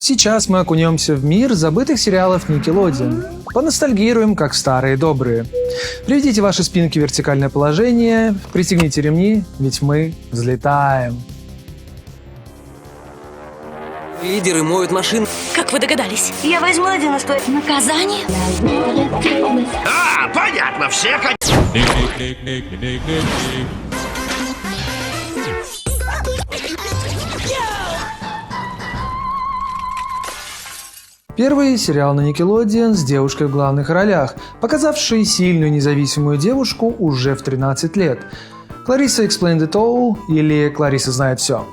Сейчас мы окунемся в мир забытых сериалов Nickelodeon. Поностальгируем, как старые добрые. Приведите ваши спинки в вертикальное положение, пристегните ремни, ведь мы взлетаем. Лидеры моют машин. Как вы догадались? Я возьму один из твоих. Наказание? Понятно, все хотят. Первый сериал на Nickelodeon с девушкой в главных ролях, показавший сильную независимую девушку уже в 13 лет. Клариса Explained It All или Клариса знает все.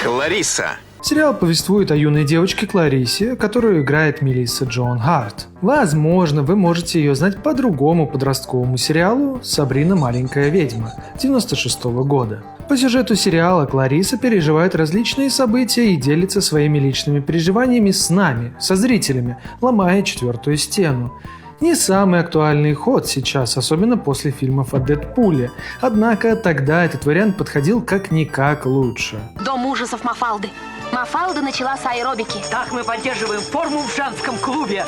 Клариса. Сериал повествует о юной девочке Кларисе, которую играет Мелисса Джоан Харт. Возможно, вы можете ее знать по другому подростковому сериалу «Сабрина маленькая ведьма» 1996 года. По сюжету сериала Клариса переживает различные события и делится своими личными переживаниями с нами, со зрителями, ломая четвертую стену. Не самый актуальный ход сейчас, особенно после фильмов о Дэдпуле. Однако тогда этот вариант подходил как-никак лучше. Дом ужасов Мафалды. Мафалда начала с аэробики. Так мы поддерживаем форму в женском клубе.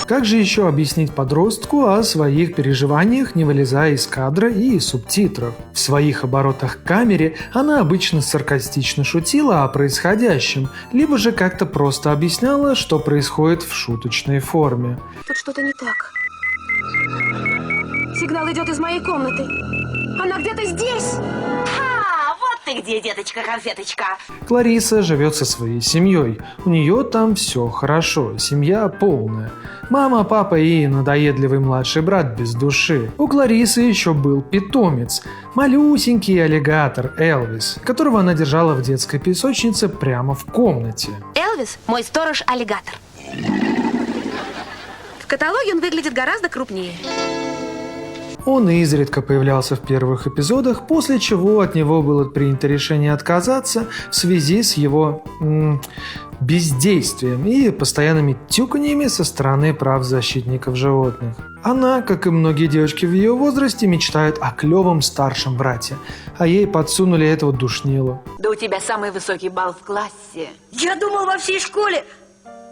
Как же еще объяснить подростку о своих переживаниях, не вылезая из кадра и субтитров? В своих оборотах к камере она обычно саркастично шутила о происходящем, либо же как-то просто объясняла, что происходит в шуточной форме. Тут что-то не так. Сигнал идет из моей комнаты. Она где-то здесь. Ты где, деточка-конфеточка? Клариса живет со своей семьей. У нее там все хорошо, семья полная. Мама, папа и надоедливый младший брат без души. У Кларисы еще был питомец. Малюсенький аллигатор Элвис, которого она держала в детской песочнице прямо в комнате. Элвис – мой сторож-аллигатор. В каталоге он выглядит гораздо крупнее. Он изредка появлялся в первых эпизодах, после чего от него было принято решение отказаться в связи с его бездействием и постоянными тюканьями со стороны правозащитников животных. Она, как и многие девочки в ее возрасте, мечтает о клевом старшем брате, а ей подсунули этого душнилу. Да у тебя самый высокий балл в классе. Я думал, во всей школе.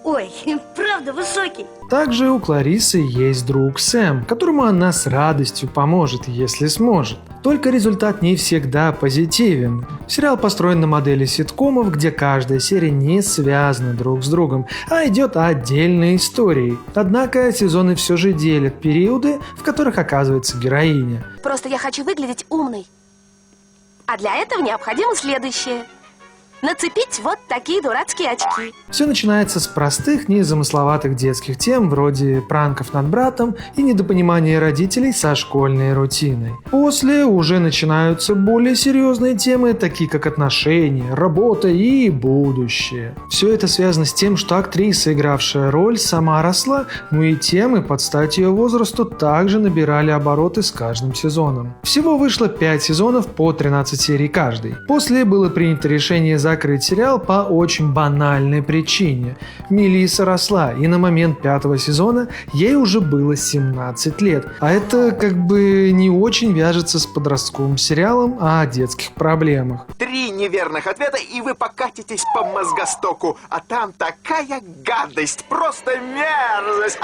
Ой, правда высокий. Также у Кларисы есть друг Сэм, которому она с радостью поможет, если сможет. Только результат не всегда позитивен. Сериал построен на модели ситкомов, где каждая серия не связана друг с другом, а идет отдельной историей. Однако сезоны все же делят периоды, в которых оказывается героиня. Просто я хочу выглядеть умной. А для этого необходимо следующее. Нацепить вот такие дурацкие очки. Все начинается с простых, незамысловатых детских тем, вроде пранков над братом и недопонимания родителей со школьной рутиной. После уже начинаются более серьезные темы, такие как отношения, работа и будущее. Все это связано с тем, что актриса, игравшая роль, сама росла, но и темы под стать ее возрасту также набирали обороты с каждым сезоном. Всего вышло 5 сезонов по 13 серий каждый. После было принято решение закрыть сериал по очень банальной причине. Мелисса росла, и на момент 5-го сезона ей уже было 17 лет. А это как бы не очень вяжется с подростковым сериалом о детских проблемах. 3 неверных ответа, и вы покатитесь по мозгостоку. А там такая гадость, просто мерзость.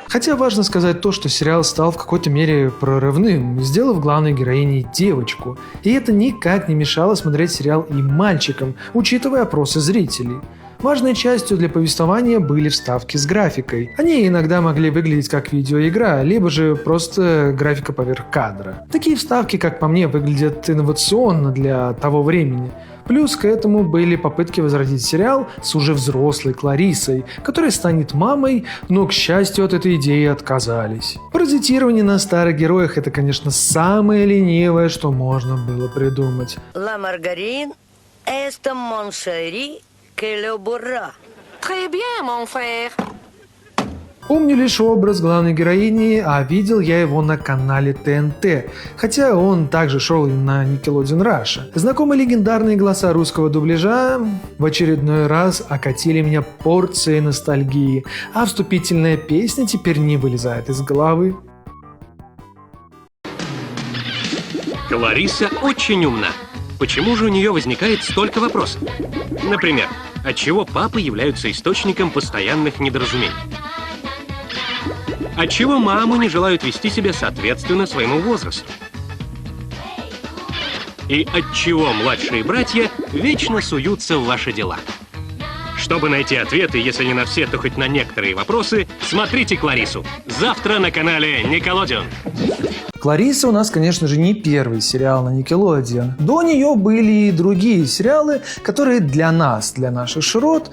Хотя важно сказать то, что сериал стал в какой-то мере прорывным, сделав главной героиней девочку. И это никак не мешало смотреть сериал и мальчикам, учитывая опросы зрителей. Важной частью для повествования были вставки с графикой. Они иногда могли выглядеть как видеоигра, либо же просто графика поверх кадра. Такие вставки, как по мне, выглядят инновационно для того времени. Плюс к этому были попытки возродить сериал с уже взрослой Кларисой, которая станет мамой, но, к счастью, от этой идеи отказались. Паразитирование на старых героях – это, конечно, самое ленивое, что можно было придумать. Ла Маргарин, эста моншери, келе бурра. Très bien, mon frère. Помню лишь образ главной героини, а видел я его на канале ТНТ, хотя он также шел и на Nickelodeon Russia. Знакомые легендарные голоса русского дубляжа в очередной раз окатили меня порцией ностальгии, а вступительная песня теперь не вылезает из головы. Клариса очень умна. Почему же у нее возникает столько вопросов? Например, отчего папы являются источником постоянных недоразумений? Отчего мамы не желают вести себя соответственно своему возрасту? И отчего младшие братья вечно суются в ваши дела? Чтобы найти ответы, если не на все, то хоть на некоторые вопросы, смотрите Кларису. Завтра на канале Nickelodeon. Клариса у нас, конечно же, не первый сериал на Nickelodeon. До нее были и другие сериалы, которые для нас, для наших широт,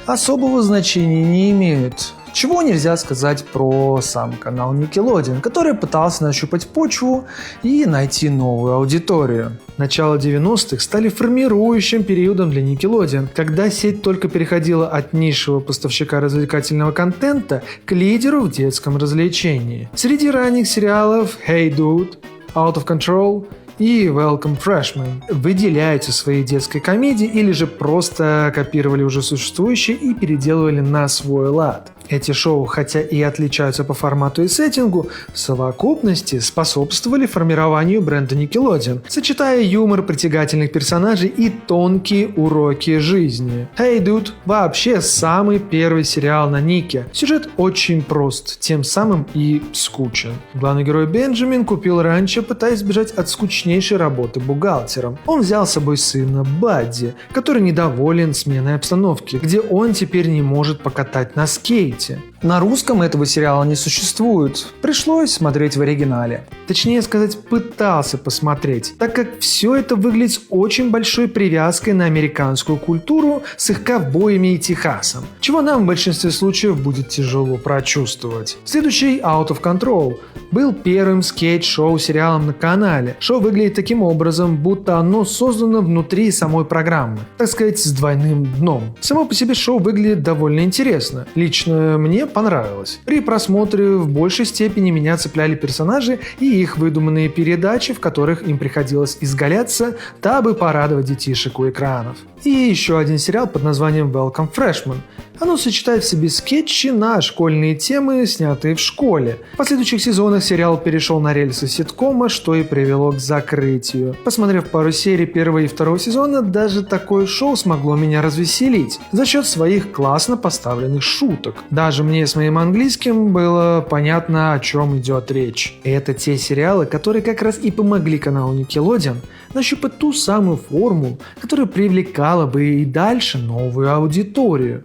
особого значения не имеют. Чего нельзя сказать про сам канал Nickelodeon, который пытался нащупать почву и найти новую аудиторию. Начало 90-х стали формирующим периодом для Nickelodeon, когда сеть только переходила от низшего поставщика развлекательного контента к лидеру в детском развлечении. Среди ранних сериалов Hey Dude, Out of Control и Welcome Freshman выделяются своей детской комедией или же просто копировали уже существующие и переделывали на свой лад. Эти шоу, хотя и отличаются по формату и сеттингу, в совокупности способствовали формированию бренда Nickelodeon, сочетая юмор притягательных персонажей и тонкие уроки жизни. Hey Dude вообще самый первый сериал на Нике. Сюжет очень прост, тем самым и скучен. Главный герой Бенджамин купил ранчо, пытаясь сбежать от скучнейшей работы бухгалтером. Он взял с собой сына Бадди, который недоволен сменой обстановки, где он теперь не может покатать на скейте. На русском этого сериала не существует. Пришлось смотреть в оригинале. Точнее сказать, пытался посмотреть, так как все это выглядит с очень большой привязкой на американскую культуру с их ковбоями и Техасом, чего нам в большинстве случаев будет тяжело прочувствовать. Следующий Out of Control был первым скейт-шоу сериалом на канале. Шоу выглядит таким образом, будто оно создано внутри самой программы, так сказать, с двойным дном. Само по себе шоу выглядит довольно интересно. Лично мне понравилось. При просмотре в большей степени меня цепляли персонажи и их выдуманные передачи, в которых им приходилось изгаляться, дабы порадовать детишек у экранов. И еще один сериал под названием Welcome Freshman. Оно сочетает в себе скетчи на школьные темы, снятые в школе. В последующих сезонах сериал перешел на рельсы ситкома, что и привело к закрытию. Посмотрев пару серий первого и второго сезона, даже такое шоу смогло меня развеселить за счет своих классно поставленных шуток. Даже мне с моим английским было понятно, о чем идет речь. И это те сериалы, которые как раз и помогли каналу Nickelodeon нащупать ту самую форму, которая привлекала бы и дальше новую аудиторию.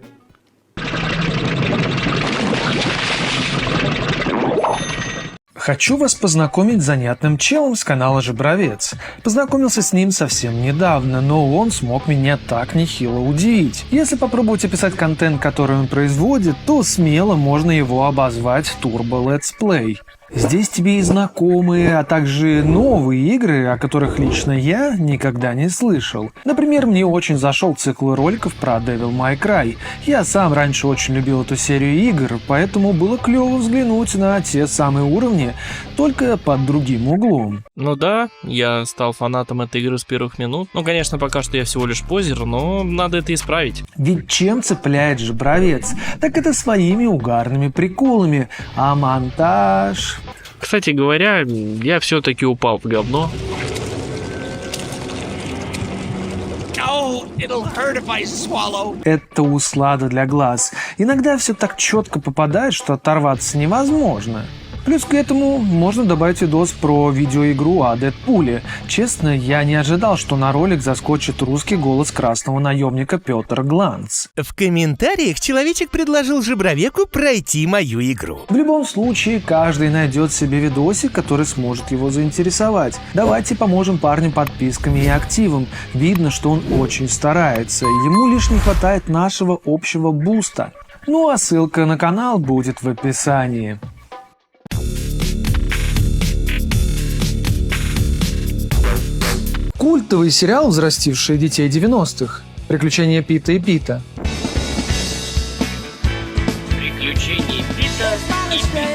Хочу вас познакомить с занятным челом с канала Жебровец. Познакомился с ним совсем недавно, но он смог меня так нехило удивить. Если попробовать описать контент, который он производит, то смело можно его обозвать Turbo Let's Play. Здесь тебе и знакомые, а также новые игры, о которых лично я никогда не слышал. Например, мне очень зашел цикл роликов про Devil May Cry. Я сам раньше очень любил эту серию игр, поэтому было клево взглянуть на те самые уровни, только под другим углом. Ну да, я стал фанатом этой игры с первых минут. Ну, конечно, пока что я всего лишь позер, но надо это исправить. Ведь чем цепляет Жебровец? Так это своими угарными приколами, а монтаж... Кстати говоря, я все-таки упал в говно. Это услада для глаз. Иногда все так четко попадает, что оторваться невозможно. Плюс к этому можно добавить видос про видеоигру о Дэдпуле. Честно, я не ожидал, что на ролик заскочит русский голос красного наемника Петр Гланц. В комментариях человечек предложил Жебровеку пройти мою игру. В любом случае, каждый найдет себе видосик, который сможет его заинтересовать. Давайте поможем парню подписками и активом. Видно, что он очень старается. Ему лишь не хватает нашего общего буста. Ну а ссылка на канал будет в описании. Культовый сериал, взрастивший детей 90-х. Приключения Пита и Пита. Приключения Пита и Пита.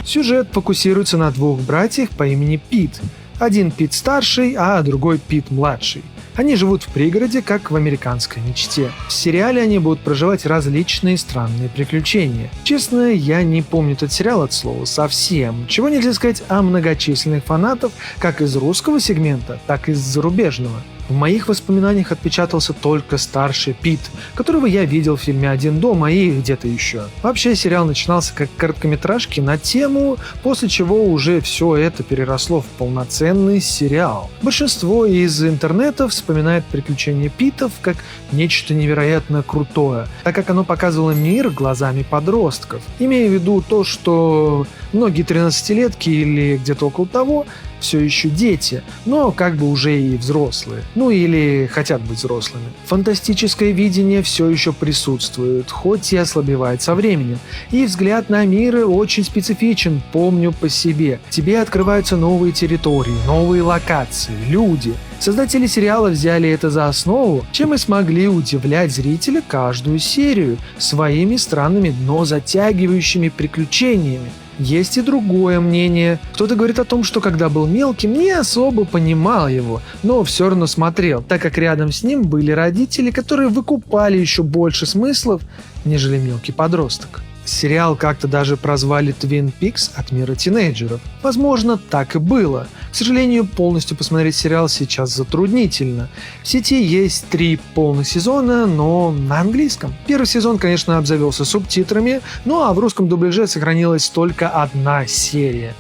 Сюжет фокусируется на двух братьях по имени Пит. Один Пит старший, а другой Пит младший. Они живут в пригороде, как в американской мечте. В сериале они будут проживать различные странные приключения. Честно, я не помню этот сериал от слова совсем. Чего нельзя сказать о многочисленных фанатов как из русского сегмента, так и из зарубежного. В моих воспоминаниях отпечатался только старший Пит, которого я видел в фильме «Один дома» и где-то еще. Вообще сериал начинался как короткометражки на тему, после чего уже все это переросло в полноценный сериал. Большинство из интернета вспоминает приключения Питов как нечто невероятно крутое, так как оно показывало мир глазами подростков. Имея в виду то, что многие 13-летки или где-то около того все еще дети, но как бы уже и взрослые. Ну или хотят быть взрослыми. Фантастическое видение все еще присутствует, хоть и ослабевает со временем. И взгляд на мир очень специфичен, помню по себе. Тебе открываются новые территории, новые локации, люди. Создатели сериала взяли это за основу, чем и смогли удивлять зрителя каждую серию своими странными, но затягивающими приключениями. Есть и другое мнение. Кто-то говорит о том, что когда был мелким, не особо понимал его, но все равно смотрел, так как рядом с ним были родители, которые выкупали еще больше смыслов, нежели мелкий подросток. Сериал как-то даже прозвали Twin Peaks от мира тинейджеров. Возможно, так и было. К сожалению, полностью посмотреть сериал сейчас затруднительно. В сети есть 3 полных сезона, но на английском. Первый сезон, конечно, обзавелся субтитрами, ну а в русском дубляже сохранилась только 1 серия.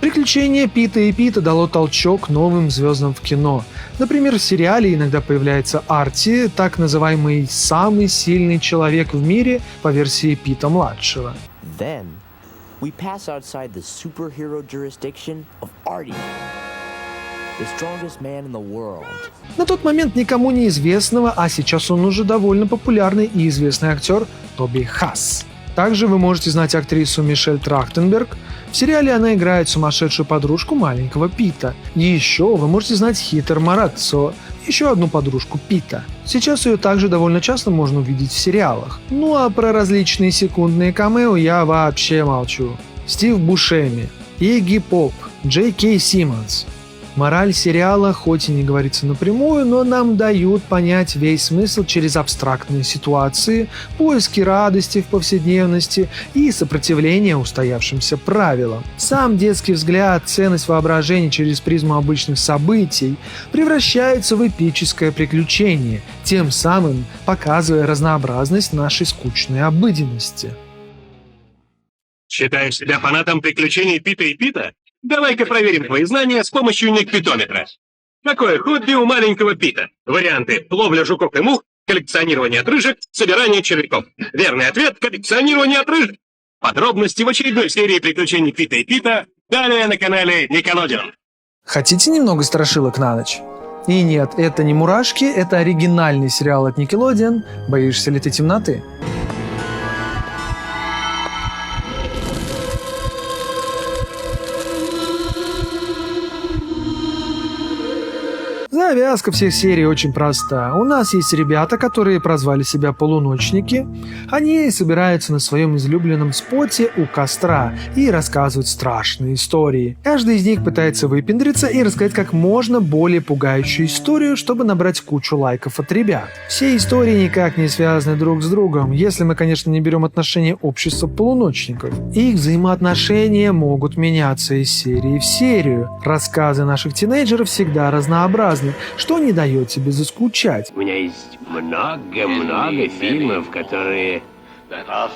Приключение Пита и Пита дало толчок новым звездам в кино. Например, в сериале иногда появляется Арти, так называемый самый сильный человек в мире по версии Пита-младшего. Then we pass outside the superhero jurisdiction of Artie, the strongest man in the world. На тот момент никому неизвестного, а сейчас он уже довольно популярный и известный актер Тоби Хасс. Также вы можете знать актрису Мишель Трахтенберг. В сериале она играет сумасшедшую подружку маленького Пита. И еще вы можете знать Хитер Маратцо, еще одну подружку Пита. Сейчас ее также довольно часто можно увидеть в сериалах. Ну а про различные секундные камео я вообще молчу. Стив Бушеми, Игги Поп, Джей Кей Симмонс. Мораль сериала хоть и не говорится напрямую, но нам дают понять весь смысл через абстрактные ситуации, поиски радости в повседневности и сопротивление устоявшимся правилам. Сам детский взгляд, ценность воображения через призму обычных событий превращается в эпическое приключение, тем самым показывая разнообразность нашей скучной обыденности. Считаешь себя фанатом приключений Пита и Пита? Давай-ка проверим твои знания с помощью никпитометра. Какое хобби у маленького Пита? Варианты: ловля жуков и мух, коллекционирование отрыжек, собирание червяков. Верный ответ — коллекционирование отрыжек. Подробности в очередной серии приключений Пита и Пита далее на канале Никелодеон. Хотите немного страшилок на ночь? И нет, это не «Мурашки», это оригинальный сериал от Nickelodeon «Боишься ли ты темноты?». Завязка всех серий очень проста. У нас есть ребята, которые прозвали себя полуночники. Они собираются на своем излюбленном споте у костра и рассказывают страшные истории. Каждый из них пытается выпендриться и рассказать как можно более пугающую историю, чтобы набрать кучу лайков от ребят. Все истории никак не связаны друг с другом, если мы, конечно, не берем отношения общества полуночников. Их взаимоотношения могут меняться из серии в серию. Рассказы наших тинейджеров всегда разнообразны, что не дает тебе заскучать. У меня есть много-много фильмов, которые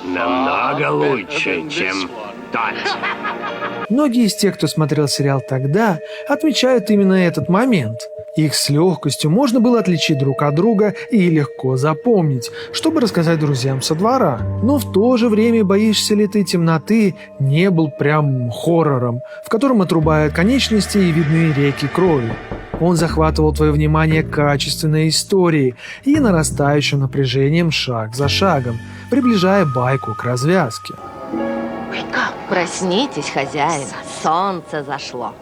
намного лучше, чем тот. Многие из тех, кто смотрел сериал тогда, отмечают именно этот момент. Их с легкостью можно было отличить друг от друга и легко запомнить, чтобы рассказать друзьям со двора. Но в то же время «Боишься ли ты темноты» не был прям хоррором, в котором отрубают конечности и видны реки крови. Он захватывал твое внимание качественной историей и нарастающим напряжением шаг за шагом, приближая байку к развязке. Проснитесь, хозяин, солнце зашло.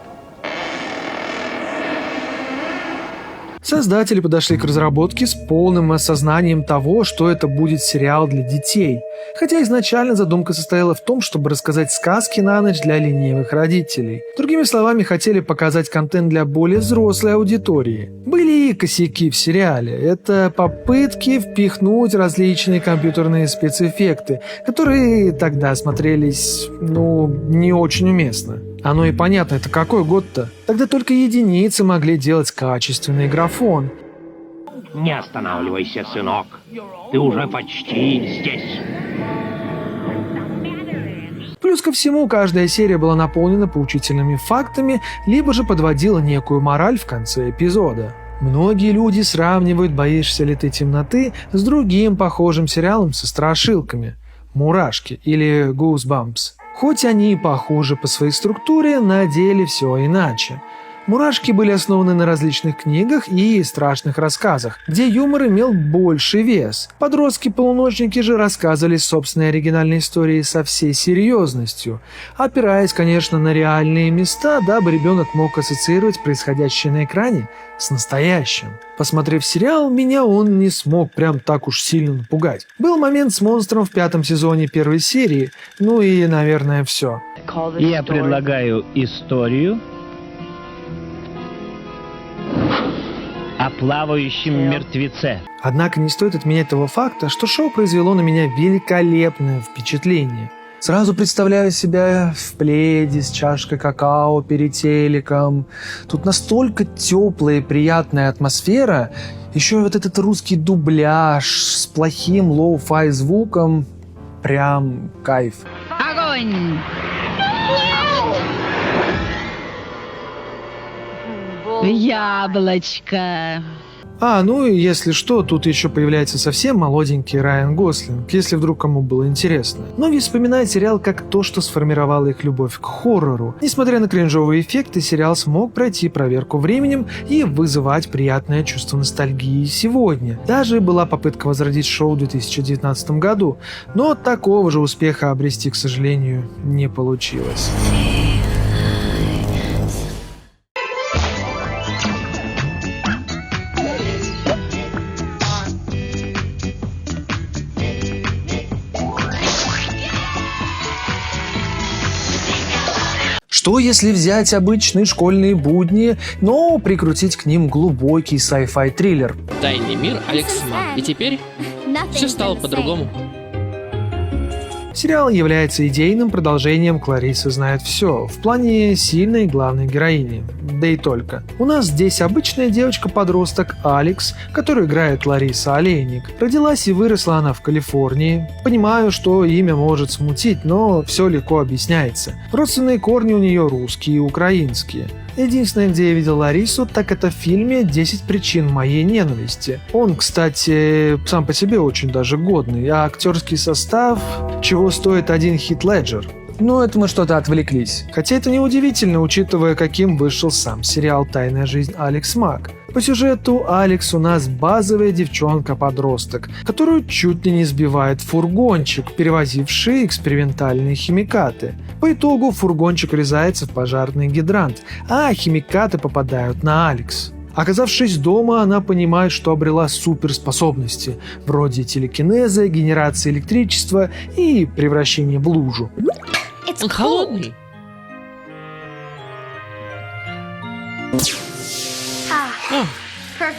Создатели подошли к разработке с полным осознанием того, что это будет сериал для детей. Хотя изначально задумка состояла в том, чтобы рассказать сказки на ночь для ленивых родителей. Другими словами, хотели показать контент для более взрослой аудитории. Были другие косяки в сериале – это попытки впихнуть различные компьютерные спецэффекты, которые тогда смотрелись, не очень уместно. Оно и понятно, это какой год-то? Тогда только единицы могли делать качественный графон. Не останавливайся, сынок. Ты уже почти здесь. Плюс ко всему, каждая серия была наполнена поучительными фактами, либо же подводила некую мораль в конце эпизода. Многие люди сравнивают «Боишься ли ты темноты» с другим похожим сериалом со страшилками – «Мурашки» или «Goosebumps». Хоть они и похожи по своей структуре, на деле все иначе. «Мурашки» были основаны на различных книгах и страшных рассказах, где юмор имел больший вес. Подростки-полуночники же рассказывали собственные оригинальные истории со всей серьезностью, опираясь, конечно, на реальные места, дабы ребенок мог ассоциировать происходящее на экране с настоящим. Посмотрев сериал, меня он не смог прям так уж сильно напугать. Был момент с монстром в 5-м сезоне первой серии, и, наверное, все. Я предлагаю историю о плавающем мертвеце. Однако не стоит отменять того факта, что шоу произвело на меня великолепное впечатление. Сразу представляю себя в пледе с чашкой какао перед телеком. Тут настолько теплая и приятная атмосфера. Еще вот этот русский дубляж с плохим лоу-фай звуком. Прям кайф. Огонь! Яблочко. И если что, тут еще появляется совсем молоденький Райан Гослинг, если вдруг кому было интересно. Многие вспоминают сериал как то, что сформировало их любовь к хоррору. Несмотря на кринжовые эффекты, сериал смог пройти проверку временем и вызывать приятное чувство ностальгии сегодня. Даже была попытка возродить шоу в 2019 году, но такого же успеха обрести, к сожалению, не получилось. Что если взять обычные школьные будни, но прикрутить к ним глубокий sci-fi триллер? Тайный мир Алекс Мак. И теперь все стало по-другому. Сериал является идейным продолжением «Клариса знает все» в плане сильной главной героини. Да и только. У нас здесь обычная девочка-подросток Алекс, которую играет Лариса Олейник. Родилась и выросла она в Калифорнии. Понимаю, что имя может смутить, но все легко объясняется. Родственные корни у нее русские и украинские. Единственное, где я видел Ларису, так это в фильме «10 причин моей ненависти». Он, кстати, сам по себе очень даже годный, а актерский состав чего стоит один Хит Леджер. Но это мы что-то отвлеклись. Хотя это неудивительно, учитывая, каким вышел сам сериал «Тайная жизнь Алекс Мак». По сюжету Алекс у нас базовая девчонка-подросток, которую чуть ли не сбивает фургончик, перевозивший экспериментальные химикаты. По итогу фургончик врезается в пожарный гидрант, а химикаты попадают на Алекс. Оказавшись дома, она понимает, что обрела суперспособности, вроде телекинеза, генерации электричества и превращения в лужу. Он холодный.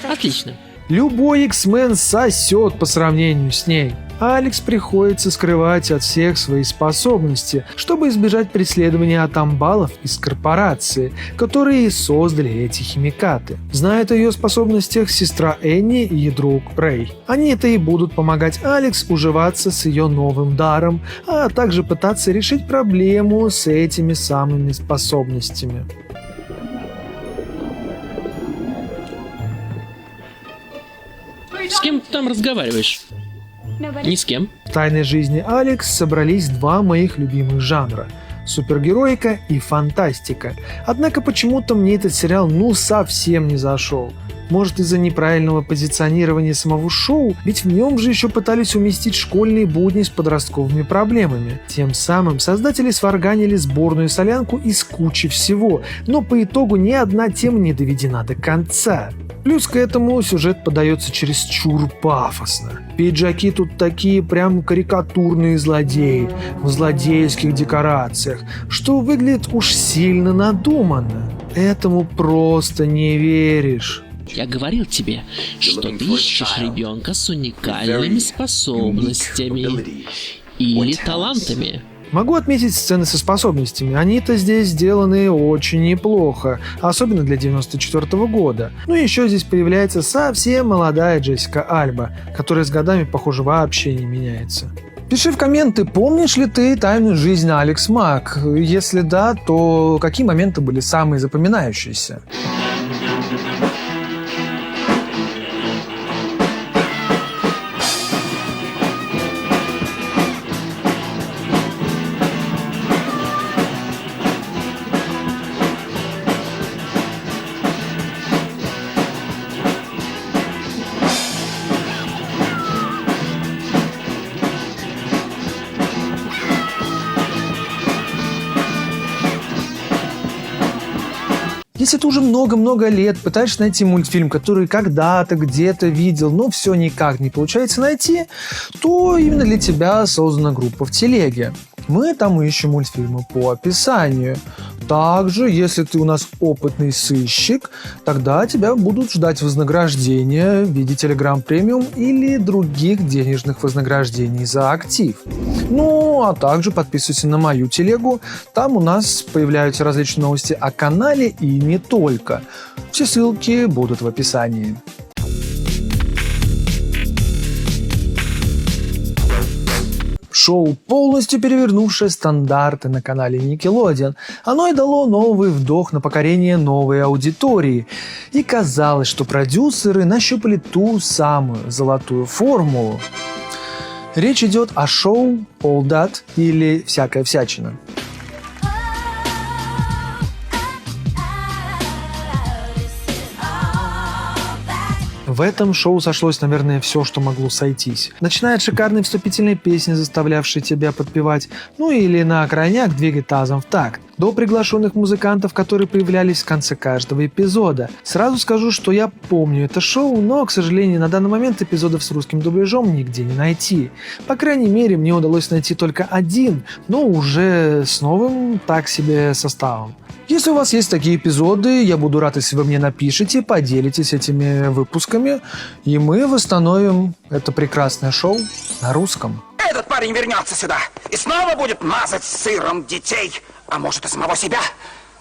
Отлично. Любой X-Men сосет по сравнению с ней. Алекс приходится скрывать от всех свои способности, чтобы избежать преследования от амбалов из корпорации, которые создали эти химикаты. Знает о ее способностях сестра Энни и друг Рэй. Они-то и будут помогать Алекс уживаться с ее новым даром, а также пытаться решить проблему с этими самыми способностями. С кем ты там разговариваешь? Ни с кем. В «Тайной жизни Алекс» собрались два моих любимых жанра – супергероика и фантастика. Однако почему-то мне этот сериал совсем не зашел. Может, из-за неправильного позиционирования самого шоу, ведь в нем же еще пытались уместить школьные будни с подростковыми проблемами. Тем самым создатели сварганили сборную солянку из кучи всего, но по итогу ни одна тема не доведена до конца. Плюс к этому сюжет подается чересчур пафосно. Пиджаки тут такие прям карикатурные злодеи, в злодейских декорациях, что выглядит уж сильно надуманно. Этому просто не веришь. Я говорил тебе, что ты ищешь ребенка с уникальными способностями или талантами. Могу отметить сцены со способностями. Они-то здесь сделаны очень неплохо, особенно для 94 года. Ну и еще здесь появляется совсем молодая Джессика Альба, которая с годами, похоже, вообще не меняется. Пиши в комменты, помнишь ли ты тайную жизнь Алекс Мак? Если да, то какие моменты были самые запоминающиеся? Если ты уже много-много лет пытаешься найти мультфильм, который когда-то где-то видел, но все никак не получается найти, то именно для тебя создана группа в телеге. Мы там ищем мультфильмы по описанию. Также, если ты у нас опытный сыщик, тогда тебя будут ждать вознаграждения в виде Telegram премиум или других денежных вознаграждений за актив. Ну, а также подписывайся на мою телегу. Там у нас появляются различные новости о канале и не только. Все ссылки будут в описании. Шоу, полностью перевернувшее стандарты на канале Nickelodeon. Оно и дало новый вдох на покорение новой аудитории. И казалось, что продюсеры нащупали ту самую золотую формулу. Речь идет о шоу All That или «Всякая всячина». В этом шоу сошлось, наверное, все, что могло сойтись. Начиная от шикарной вступительной песни, заставлявшей тебя подпевать, ну или на крайняк двигать тазом в такт, до приглашенных музыкантов, которые появлялись в конце каждого эпизода. Сразу скажу, что я помню это шоу, но, к сожалению, на данный момент эпизодов с русским дубляжом нигде не найти. По крайней мере, мне удалось найти только один, но уже с новым так себе составом. Если у вас есть такие эпизоды, я буду рад, если вы мне напишите, поделитесь этими выпусками, и мы восстановим это прекрасное шоу на русском. Этот парень вернется сюда и снова будет мазать сыром детей, а может и самого себя.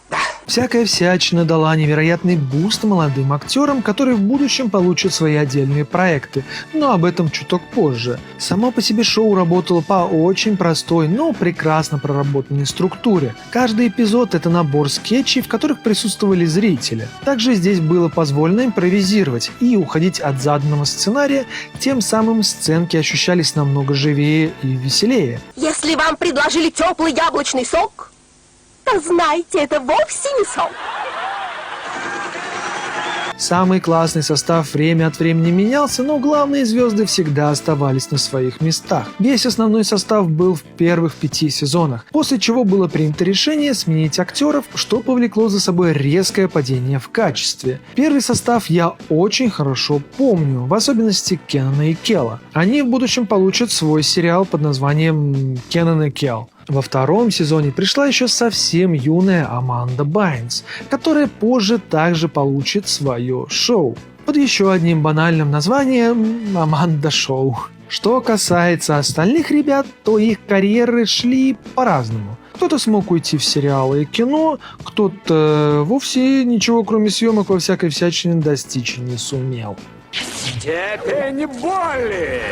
Да. «Всякая всячина» дала невероятный буст молодым актерам, которые в будущем получат свои отдельные проекты, но об этом чуток позже. Само по себе шоу работало по очень простой, но прекрасно проработанной структуре. Каждый эпизод – это набор скетчей, в которых присутствовали зрители. Также здесь было позволено импровизировать и уходить от заданного сценария, тем самым сценки ощущались намного живее и веселее. Если вам предложили теплый яблочный сок, то знайте, это вовсе не сок. Самый классный состав время от времени менялся, но главные звезды всегда оставались на своих местах. Весь основной состав был в первых 5 сезонах, после чего было принято решение сменить актеров, что повлекло за собой резкое падение в качестве. Первый состав я очень хорошо помню, в особенности Кенана и Кела. Они в будущем получат свой сериал под названием «Кенан и Кел». Во втором сезоне пришла еще совсем юная Аманда Байнс, которая позже также получит свое шоу под еще одним банальным названием «Аманда Шоу». Что касается остальных ребят, то их карьеры шли по-разному. Кто-то смог уйти в сериалы и кино, кто-то вовсе ничего, кроме съемок во всякой всячине, достичь не сумел. Степень боли!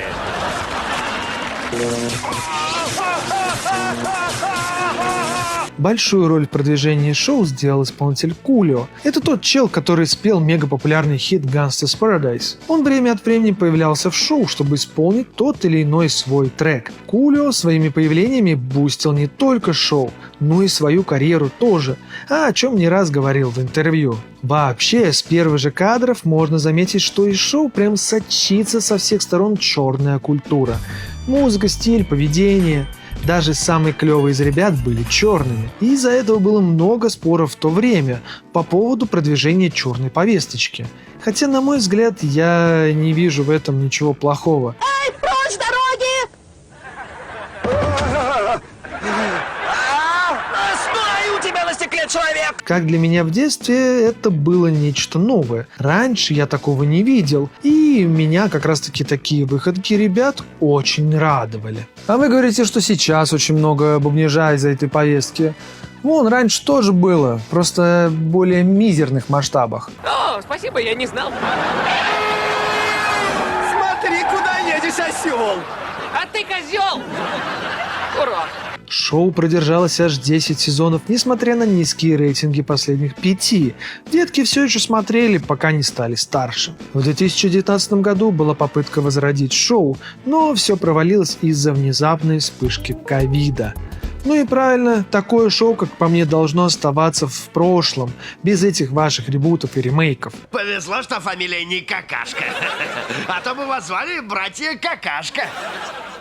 Большую роль в продвижении шоу сделал исполнитель Кулио. Это тот чел, который спел мегапопулярный хит «Gangsta's Paradise». Он время от времени появлялся в шоу, чтобы исполнить тот или иной свой трек. Кулио своими появлениями бустил не только шоу, но и свою карьеру тоже, о чем не раз говорил в интервью. Вообще, с первых же кадров можно заметить, что из шоу прям сочится со всех сторон черная культура. Музыка, стиль, поведение. Даже самые клевые из ребят были черными. И из-за этого было много споров в то время по поводу продвижения черной повесточки. Хотя, на мой взгляд, я не вижу в этом ничего плохого. Эй, прочь с дороги! Стой, у тебя на стекле человек! как для меня в детстве это было нечто новое. Раньше я такого не видел, и меня как раз-таки такие выходки ребят очень радовали. А вы говорите, что сейчас очень много бубнижа из-за этой повестки. Вон, раньше тоже было, просто в более мизерных масштабах. О, спасибо, я не знал. Смотри, куда едешь, осел! А ты козел! Урод! Шоу продержалось аж 10 сезонов, несмотря на низкие рейтинги последних 5. Детки все еще смотрели, пока не стали старше. В 2019 году была попытка возродить шоу, но все провалилось из-за внезапной вспышки ковида. Ну и правильно, такое шоу, как по мне, должно оставаться в прошлом, без этих ваших ребутов и ремейков. Повезло, что фамилия не Какашка. А то бы вас звали братья Какашка.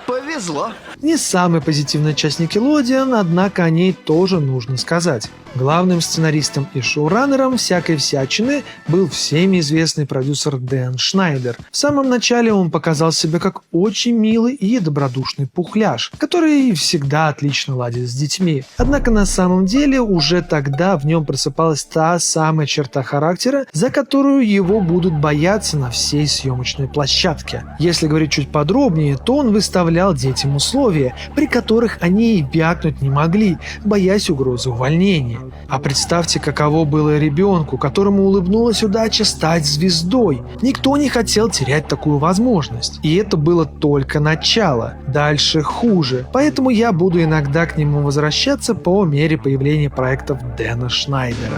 Повезло. Не самая позитивная часть Nickelodeon, однако о ней тоже нужно сказать. Главным сценаристом и шоураннером всякой всячины был всеми известный продюсер Дэн Шнайдер. В самом начале он показал себя как очень милый и добродушный пухляж, который всегда отлично ладит с детьми. Однако на самом деле уже тогда в нем просыпалась та самая черта характера, за которую его будут бояться на всей съемочной площадке. Если говорить чуть подробнее, то он выставлял детям условия, при которых они и вякнуть не могли, боясь угрозы увольнения. А представьте, каково было ребенку, которому улыбнулась удача стать звездой. Никто не хотел терять такую возможность. И это было только начало. Дальше хуже. Поэтому я буду иногда к нему возвращаться по мере появления проектов Дэна Шнайдера.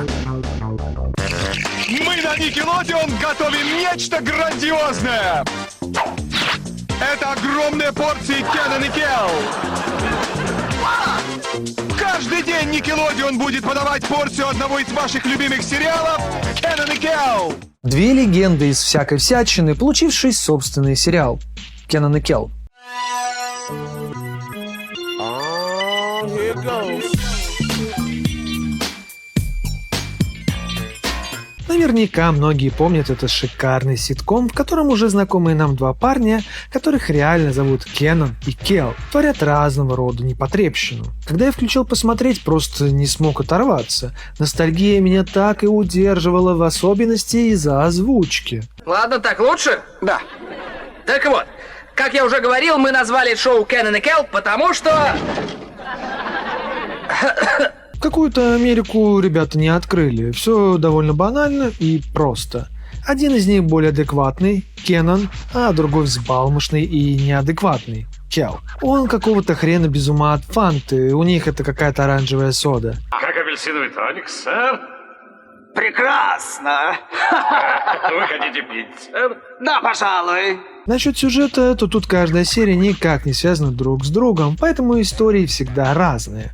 Мы на Nickelodeon готовим нечто грандиозное! Это огромные порции Kenan и Kel! Каждый день Nickelodeon будет подавать порцию одного из ваших любимых сериалов Kenan и Kel. Две легенды из всякой всячины, получившие собственный сериал Kenan и Kel. Наверняка многие помнят этот шикарный ситком, в котором уже знакомые нам два парня, которых реально зовут Кенан и Кел, творят разного рода непотребщину. Когда я включил посмотреть, просто не смог оторваться. Ностальгия меня так и удерживала, в особенности из-за озвучки. Ладно, так лучше? Да. Так вот, как я уже говорил, мы назвали шоу Kenan и Kel, потому что... Какую-то Америку ребята не открыли. Все довольно банально и просто. Один из них более адекватный, Кенан, а другой взбалмошный и неадекватный, Кел. Он какого-то хрена без ума от фанты, у них это какая-то оранжевая сода. Как апельсиновый тоник, сэр? Прекрасно! Вы хотите пить, сэр? Да, пожалуй. Насчет сюжета, то тут каждая серия никак не связана друг с другом, поэтому истории всегда разные.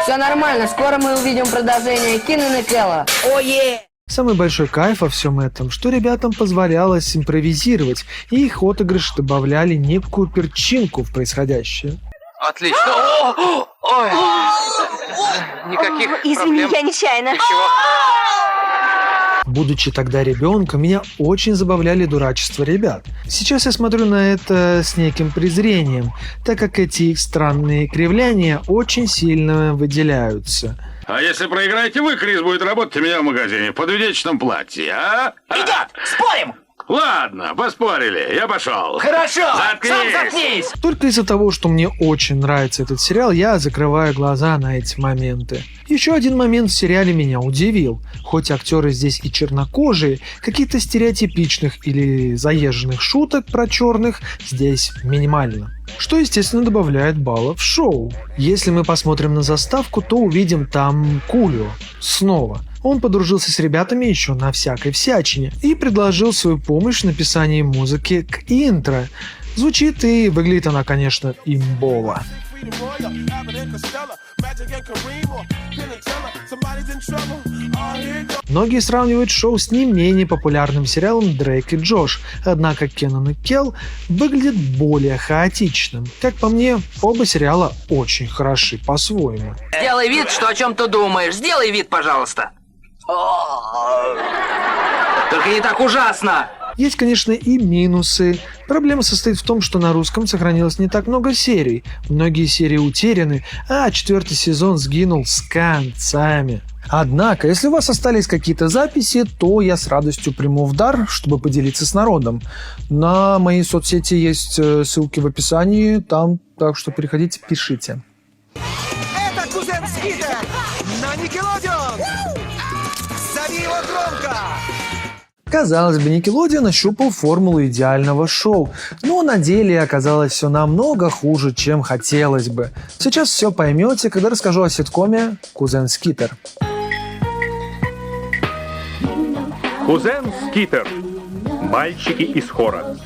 Все нормально, скоро мы увидим продолжение Kenan и Kel. Ое! Самый большой кайф во всем этом, что ребятам позволялось импровизировать, и их отыгрыши добавляли некую перчинку в происходящее. Отлично. Ой. Никаких Извини, проблем. я нечаянно. Ничего. Будучи тогда ребенком, меня очень забавляли дурачества ребят. Сейчас я смотрю на это с неким презрением, так как эти их странные кривляния очень сильно выделяются. А если проиграете вы, Крис будет работать у меня в магазине в подвенечном платье, а? Идет! Спорим! Ладно, поспорили, я пошел. Хорошо! Заткнись! Сам заткнись! Только из-за того, что мне очень нравится этот сериал, я закрываю глаза на эти моменты. Еще один момент в сериале меня удивил. Хоть актеры здесь и чернокожие, каких-то стереотипичных или заезженных шуток про черных здесь минимально. Что, естественно, добавляет баллов в шоу. Если мы посмотрим на заставку, то увидим там Кулио. Снова. Он подружился с ребятами еще на всякой всячине и предложил свою помощь в написании музыки к интро. Звучит и выглядит она, конечно, имбово. Многие сравнивают шоу с не менее популярным сериалом «Дрейк и Джош», однако Kenan и Kel выглядят более хаотичным. Как по мне, оба сериала очень хороши по-своему. Сделай вид, что о чем ты думаешь. Сделай вид, пожалуйста. Только не так ужасно. Есть, конечно, и минусы. Проблема состоит в том, что на русском сохранилось не так много серий. Многие серии утеряны, а 4-й сезон сгинул с концами. Однако, если у вас остались какие-то записи, то я с радостью приму в дар, чтобы поделиться с народом. На мои соцсети есть ссылки в описании, там, так что переходите, пишите. Это кузен Скитер на Никелодеон! Зови его громко! Казалось бы, Nickelodeon нащупал формулу идеального шоу, но на деле оказалось все намного хуже, чем хотелось бы. Сейчас все поймете, когда расскажу о ситкоме «Кузен Скитер». Кузен Скитер. Мальчики из хора.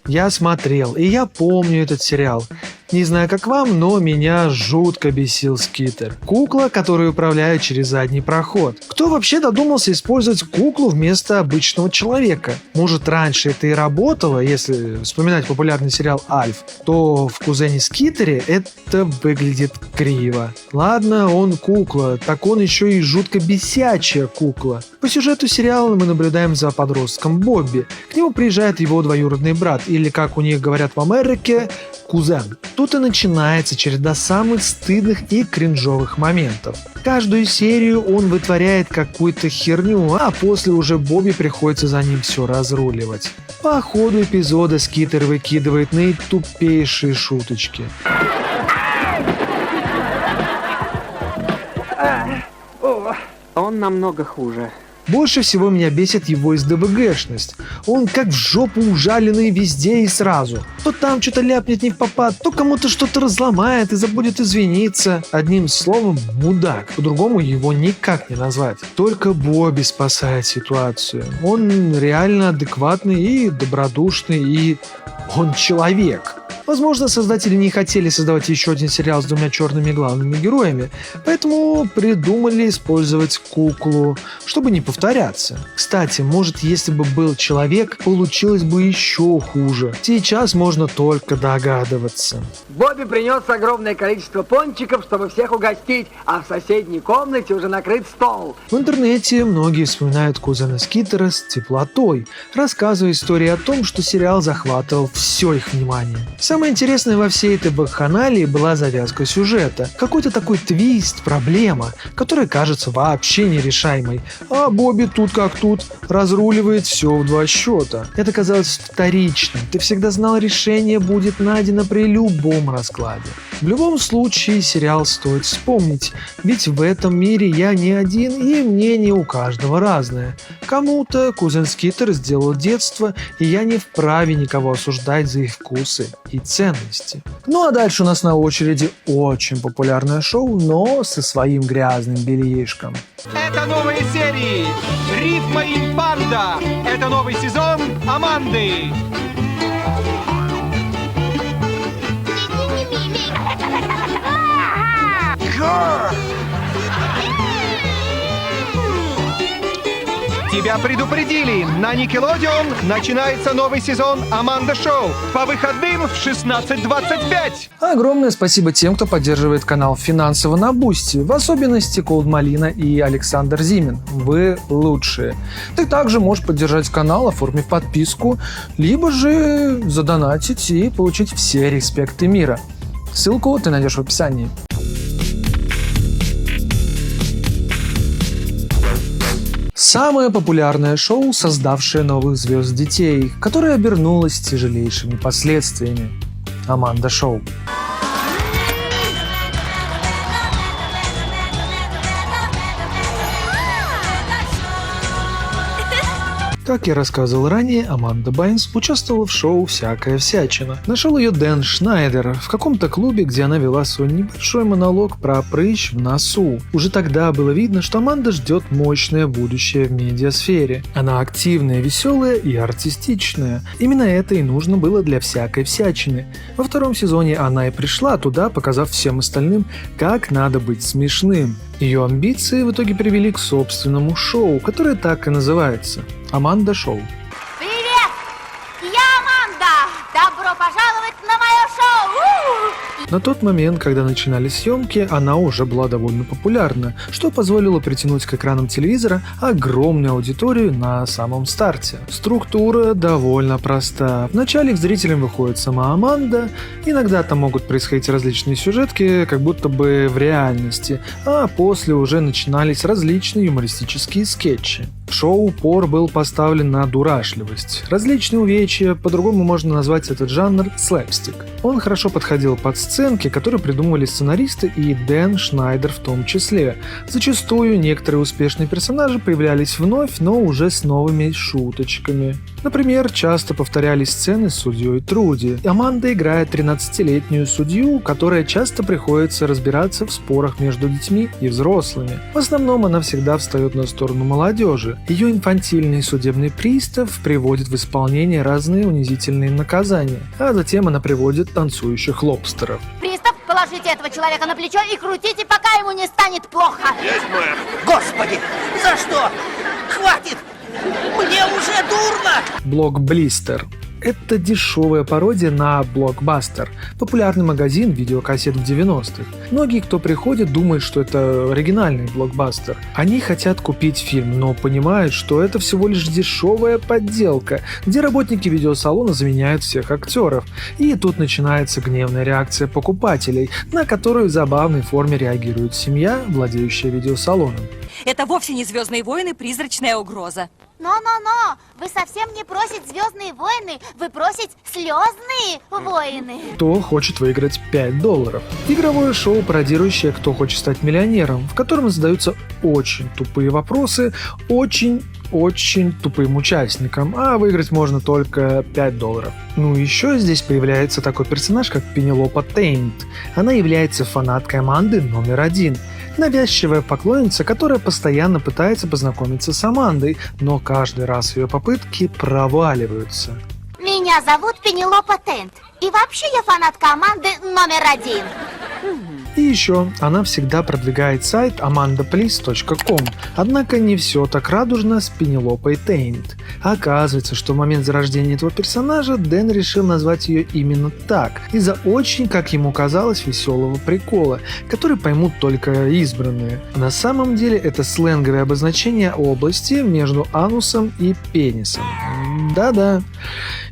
Я смотрел, и я помню этот сериал. Не знаю, как вам, но меня жутко бесил Скитер. Кукла, которую управляют через задний проход. Кто вообще додумался использовать куклу вместо обычного человека? Может, раньше это и работало, если вспоминать популярный сериал «Альф», то в «Кузене Скитере» это выглядит криво. Ладно, он кукла, так он еще и жутко бесячая кукла. По сюжету сериала мы наблюдаем за подростком Бобби. К нему приезжает его двоюродный брат, или, как у них говорят в Америке, кузен. Тут и начинается череда самых стыдных и кринжовых моментов. Каждую серию он вытворяет какую-то херню, а после уже Бобби приходится за ним все разруливать. По ходу эпизода Скитер выкидывает наитупейшие шуточки. Он намного хуже. Больше всего меня бесит его СДВГшность. Он как в жопу ужаленный везде и сразу. То там что-то ляпнет не впопад, то кому-то что-то разломает и забудет извиниться. Одним словом, мудак. По-другому его никак не назвать. Только Бобби спасает ситуацию. Он реально адекватный и добродушный, и он человек. Возможно, создатели не хотели создавать еще один сериал с двумя черными главными героями, поэтому придумали использовать куклу, чтобы не повторяться. Кстати, может, если бы был человек, получилось бы еще хуже. Сейчас можно только догадываться. Бобби принес огромное количество пончиков, чтобы всех угостить, а в соседней комнате уже накрыт стол. В интернете многие вспоминают кузена Скитера с теплотой, рассказывая истории о том, что сериал захватывал все их внимание. Самое интересное во всей этой бакханалии была завязка сюжета. Какой-то такой твист, проблема, которая кажется вообще нерешаемой. А Бобби тут как тут разруливает все в 2 счета. Это казалось вторичным. Ты всегда знал, решение будет найдено при любом раскладе. В любом случае сериал стоит вспомнить, ведь в этом мире я не один и мнение у каждого разное. Кому-то кузен Скитер сделал детство, и я не вправе никого осуждать за их вкусы и ценности. Ну а дальше у нас на очереди очень популярное шоу, но со своим грязным бельишком. Это новые серии Риф Марин Панда. Это новый сезон Аманды. Тебя предупредили! На Nickelodeon начинается новый сезон Аманда Шоу по выходным в 16:25. Огромное спасибо тем, кто поддерживает канал финансово на Бусти, в особенности Cold Malina и Александр Зимин. Вы лучшие. Ты также можешь поддержать канал, оформив подписку, либо же задонатить и получить все респекты мира. Ссылку ты найдешь в описании. Самое популярное шоу, создавшее новых звезд детей, которое обернулось тяжелейшими последствиями. Аманда Шоу. Как я рассказывал ранее, Аманда Байнс участвовала в шоу «Всякая всячина». Нашел ее Дэн Шнайдер в каком-то клубе, где она вела свой небольшой монолог про прыщ в носу. Уже тогда было видно, что Аманда ждет мощное будущее в медиасфере. Она активная, веселая и артистичная. Именно это и нужно было для «Всякой всячины». Во 2-м сезоне она и пришла туда, показав всем остальным, как надо быть смешным. Ее амбиции в итоге привели к собственному шоу, которое так и называется – Аманда Шоу. Привет! Я Аманда! Добро пожаловать на мое шоу! На тот момент, когда начинались съемки, она уже была довольно популярна, что позволило притянуть к экранам телевизора огромную аудиторию на самом старте. Структура довольно проста. Вначале к зрителям выходит сама Аманда, иногда там могут происходить различные сюжетки, как будто бы в реальности, а после уже начинались различные юмористические скетчи. В шоу упор был поставлен на дурашливость. Различные увечья, по-другому можно назвать этот жанр слэпстик. Он хорошо подходил под сценки, которые придумывали сценаристы и Дэн Шнайдер в том числе. Зачастую некоторые успешные персонажи появлялись вновь, но уже с новыми шуточками. Например, часто повторялись сцены с судьей Труди. Аманда играет 13-летнюю судью, которая часто приходится разбираться в спорах между детьми и взрослыми. В основном она всегда встает на сторону молодежи. Ее инфантильный судебный пристав приводит в исполнение разные унизительные наказания, а затем она приводит танцующих лобстеров. Пристав, положите этого человека на плечо и крутите, пока ему не станет плохо. Есть, мэр. Господи, за что? Хватит! Мне уже дурно! Блокблистер. Это дешевая пародия на Blockbuster, популярный магазин видеокассет в 90-х. Многие, кто приходит, думают, что это оригинальный Blockbuster. Они хотят купить фильм, но понимают, что это всего лишь дешевая подделка, где работники видеосалона заменяют всех актеров. И тут начинается гневная реакция покупателей, на которую в забавной форме реагирует семья, владеющая видеосалоном. Это вовсе не «Звездные войны», призрачная угроза. Но, вы совсем не просите «Звездные войны», вы просите «Слезные войны». Кто хочет выиграть $5? Игровое шоу, пародирующее «Кто хочет стать миллионером», в котором задаются очень тупые вопросы очень тупым участникам, а выиграть можно только $5. Ну еще здесь появляется такой персонаж, как Пенелопа Тейнт. Она является фанаткой Аманды номер 1. Навязчивая поклонница, которая постоянно пытается познакомиться с Амандой, но каждый раз ее попытки проваливаются. Меня зовут Пенелопа Тейнт, и вообще я фанатка Аманды номер 1. И еще, она всегда продвигает сайт amandapliz.com, однако не все так радужно с Пенелопой Тейнт. Оказывается, что в момент зарождения этого персонажа Дэн решил назвать ее именно так, из-за очень, как ему казалось, веселого прикола, который поймут только избранные. На самом деле это сленговое обозначение области между анусом и пенисом. Да-да.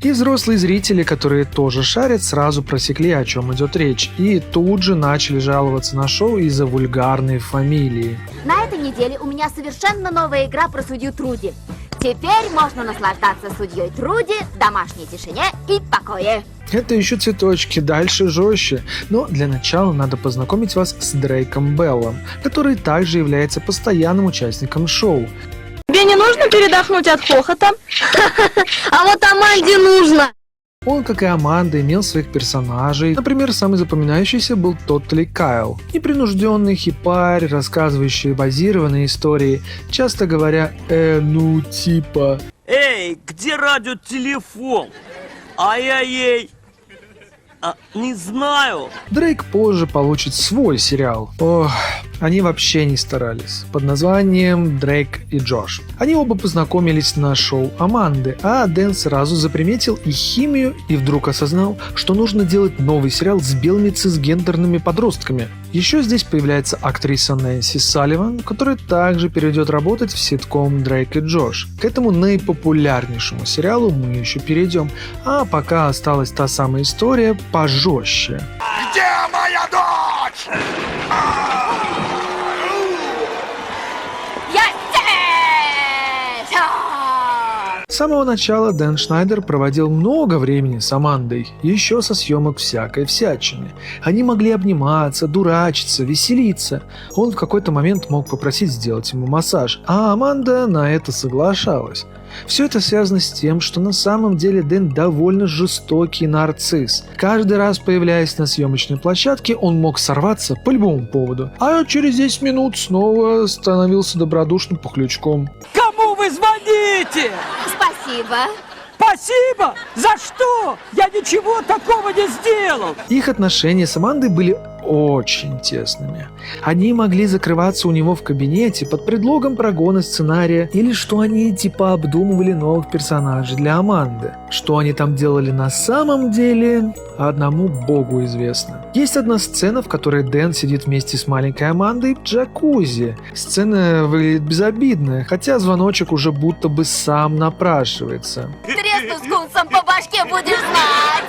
И взрослые зрители, которые тоже шарят, сразу просекли, о чем идет речь, и тут же начали жаловаться на шоу из-за вульгарной фамилии. На этой неделе у меня совершенно новая игра про судью Труди. Теперь можно наслаждаться судьей Труди в домашней тишине и покое. Это еще цветочки, дальше жестче. Но для начала надо познакомить вас с Дрейком Беллом, который также является постоянным участником шоу. Тебе не нужно передохнуть от хохота? А вот Аманде нужно. Он, как и Аманда, имел своих персонажей. Например, самый запоминающийся был Тоттли Кайл. Непринужденный хипарь, рассказывающий базированные истории, часто говоря ну типа... Эй, где радиотелефон? Ай-яй-яй. Не знаю. Дрейк позже получит свой сериал. Ох, они вообще не старались. Под названием «Дрейк и Джош». Они оба познакомились на шоу Аманды, а Дэн сразу заприметил их химию и вдруг осознал, что нужно делать новый сериал с белыми цисгендерными подростками. Еще здесь появляется актриса Нэнси Салливан, которая также перейдет работать в ситком «Дрейк и Джош». К этому наипопулярнейшему сериалу мы еще перейдем, а пока осталась та самая история пожестче. Где моя дочь? С самого начала Дэн Шнайдер проводил много времени с Амандой, еще со съемок всякой всячины. Они могли обниматься, дурачиться, веселиться. Он в какой-то момент мог попросить сделать ему массаж, а Аманда на это соглашалась. Все это связано с тем, что на самом деле Дэн довольно жестокий нарцисс. Каждый раз, появляясь на съемочной площадке, он мог сорваться по любому поводу, а через 10 минут снова становился добродушным пухлячком. Кому вы звоните? Спасибо. Спасибо? За что? Я ничего такого не сделал. Их отношения с Амандой были очень тесными. Они могли закрываться у него в кабинете под предлогом прогона сценария или что они типа обдумывали новых персонажей для Аманды. Что они там делали на самом деле, одному богу известно. Есть одна сцена, в которой Дэн сидит вместе с маленькой Амандой в джакузи. Сцена выглядит безобидная, хотя звоночек уже будто бы сам напрашивается. Тресну скунсом по башке, будешь знать!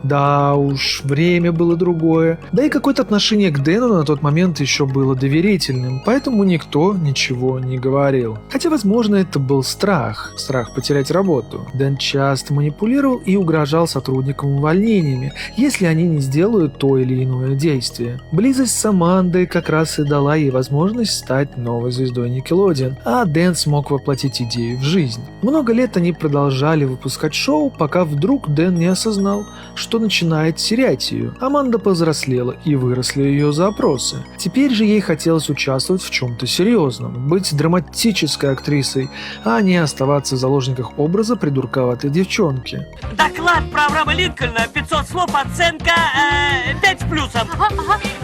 Да уж, время было другое. Да и какое-то отношение к Дэну на тот момент еще было доверительным, поэтому никто ничего не говорил. Хотя, возможно, это был страх. Страх потерять работу. Дэн часто манипулировал и угрожал сотрудникам увольнениями, если они не сделают то или иное действие. Близость с Амандой как раз и дала ей возможность стать новой звездой Nickelodeon, а Дэн смог воплотить идею в жизнь. Много лет они продолжали выпускать шоу, пока вдруг Дэн не осознал, что начинает терять ее. Аманда повзрослела и выросли ее запросы. Теперь же ей хотелось участвовать в чем-то серьезном, быть драматической актрисой, а не оставаться в заложниках образа придурковатой девчонки. Доклад про Авраама Линкольна, 500 слов, оценка 5 с плюсом.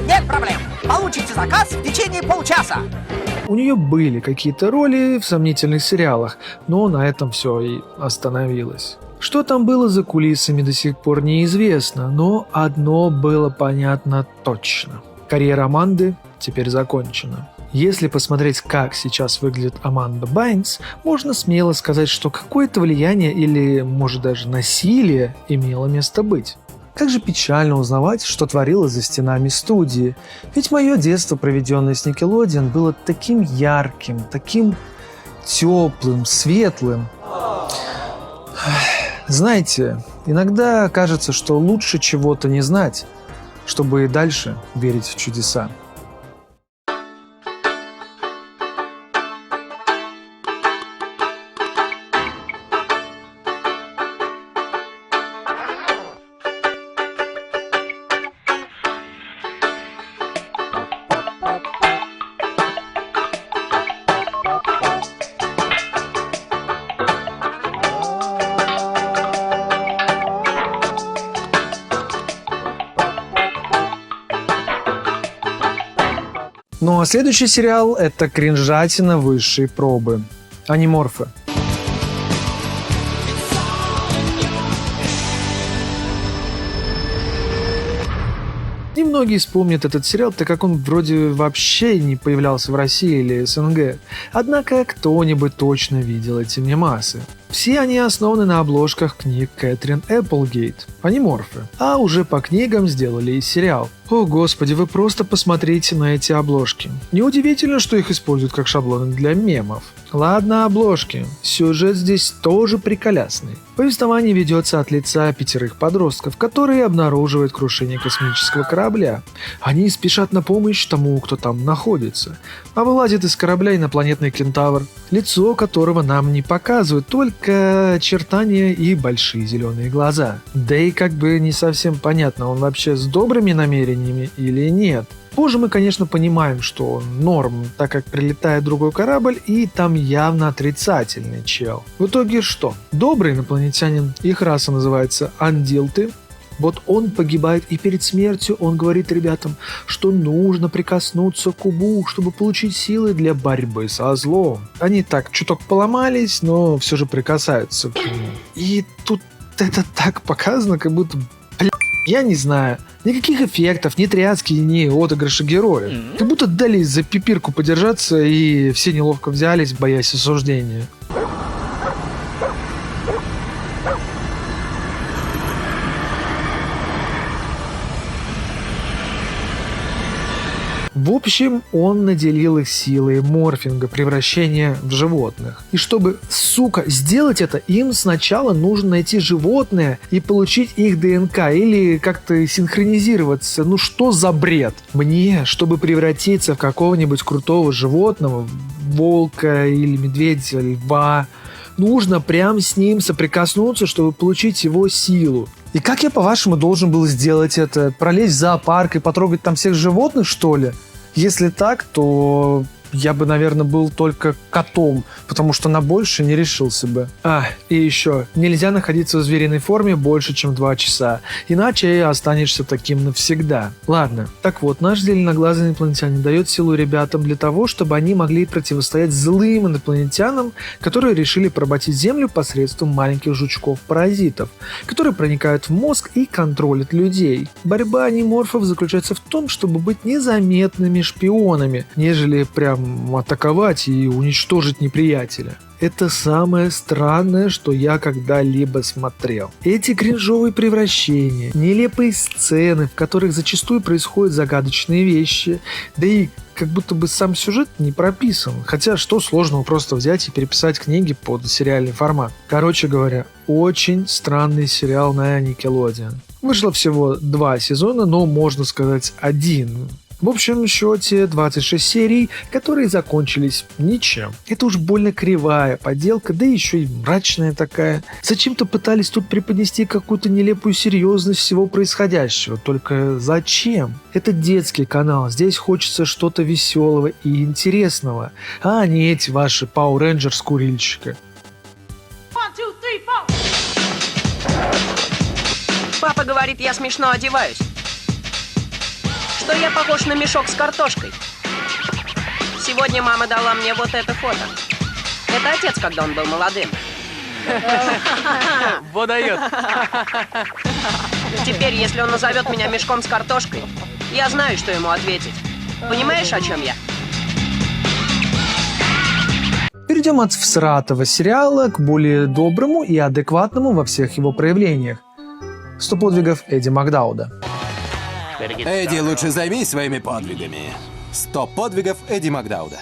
Нет проблем. Получите заказ в течение полчаса. У нее были какие-то роли в сомнительных сериалах, но на этом все и остановилось. Что там было за кулисами, до сих пор неизвестно, но одно было понятно точно. Карьера Аманды теперь закончена. Если посмотреть, как сейчас выглядит Аманда Байнс, можно смело сказать, что какое-то влияние или, может, даже насилие имело место быть. Как же печально узнавать, что творилось за стенами студии. Ведь мое детство, проведенное с Nickelodeon, было таким ярким, таким теплым, светлым. Знаете, иногда кажется, что лучше чего-то не знать, чтобы и дальше верить в чудеса. Ну а следующий сериал – это кринжатина высшей пробы. Аниморфы. Немногие вспомнят этот сериал, так как он вроде вообще не появлялся в России или СНГ. Однако кто-нибудь точно видел эти мемасы. Все они основаны на обложках книг Кэтрин Эпплгейт «Аниморфы», а уже по книгам сделали и сериал. О господи, вы просто посмотрите на эти обложки. Неудивительно, что их используют как шаблоны для мемов. Ладно, обложки. Сюжет здесь тоже приколясный. Повествование ведется от лица 5 подростков, которые обнаруживают крушение космического корабля. Они спешат на помощь тому, кто там находится. А вылазит из корабля инопланетный кентавр, лицо которого нам не показывают, только очертания и большие зеленые глаза. Да и как бы не совсем понятно, он вообще с добрыми намерениями или нет. Позже мы, конечно, понимаем, что он норм, так как прилетает другой корабль, и там явно отрицательный чел. В итоге что? Добрый инопланетянин, их раса называется Андилты. Вот он погибает, и перед смертью он говорит ребятам, что нужно прикоснуться к кубу, чтобы получить силы для борьбы со злом. Они так чуток поломались, но все же прикасаются к нему. И тут это так показано, как будто, я не знаю, никаких эффектов, ни тряски, ни отыгрыша героя. Как будто дали за пипирку подержаться, и все неловко взялись, боясь осуждения. В общем, он наделил их силой морфинга, превращения в животных. И чтобы, сука, сделать это, им сначала нужно найти животное и получить их ДНК, или как-то синхронизироваться. Ну что за бред? Мне, чтобы превратиться в какого-нибудь крутого животного, волка или медведя, льва, нужно прям с ним соприкоснуться, чтобы получить его силу. И как я, по-вашему, должен был сделать это? Пролезть в зоопарк и потрогать там всех животных, что ли? Если так, то я бы, наверное, был только котом, потому что на больше не решился бы. И еще, нельзя находиться в звериной форме больше, чем 2 часа, иначе останешься таким навсегда. Ладно, так вот, наш зеленоглазый инопланетянин дает силу ребятам для того, чтобы они могли противостоять злым инопланетянам, которые решили поработить Землю посредством маленьких жучков-паразитов, которые проникают в мозг и контролят людей. Борьба аниморфов заключается в том, чтобы быть незаметными шпионами, нежели прям атаковать и уничтожить неприятеля. Это самое странное, что я когда-либо смотрел. Эти кринжовые превращения, нелепые сцены, в которых зачастую происходят загадочные вещи, да и как будто бы сам сюжет не прописан. Хотя что сложного просто взять и переписать книги под сериальный формат. Короче говоря, очень странный сериал на Nickelodeon. Вышло всего 2 сезона, но можно сказать 1. В общем счете 26 серий, которые закончились ничем. Это уж больно кривая поделка, да еще и мрачная такая. Зачем-то пытались тут преподнести какую-то нелепую серьезность всего происходящего. Только зачем? Это детский канал, здесь хочется что-то веселого и интересного, а не эти ваши Power Rangers курильщика. Папа говорит, я смешно одеваюсь. Что я похож на мешок с картошкой. Сегодня мама дала мне вот это фото. Это отец, когда он был молодым. Вот дает. Теперь, если он назовет меня мешком с картошкой, я знаю, что ему ответить. Понимаешь, о чем я? Перейдем от всратого сериала к более доброму и адекватному во всех его проявлениях. 100 подвигов Эдди Макдауда. Эдди, лучше займись своими подвигами. 100 подвигов Эдди Макдауда.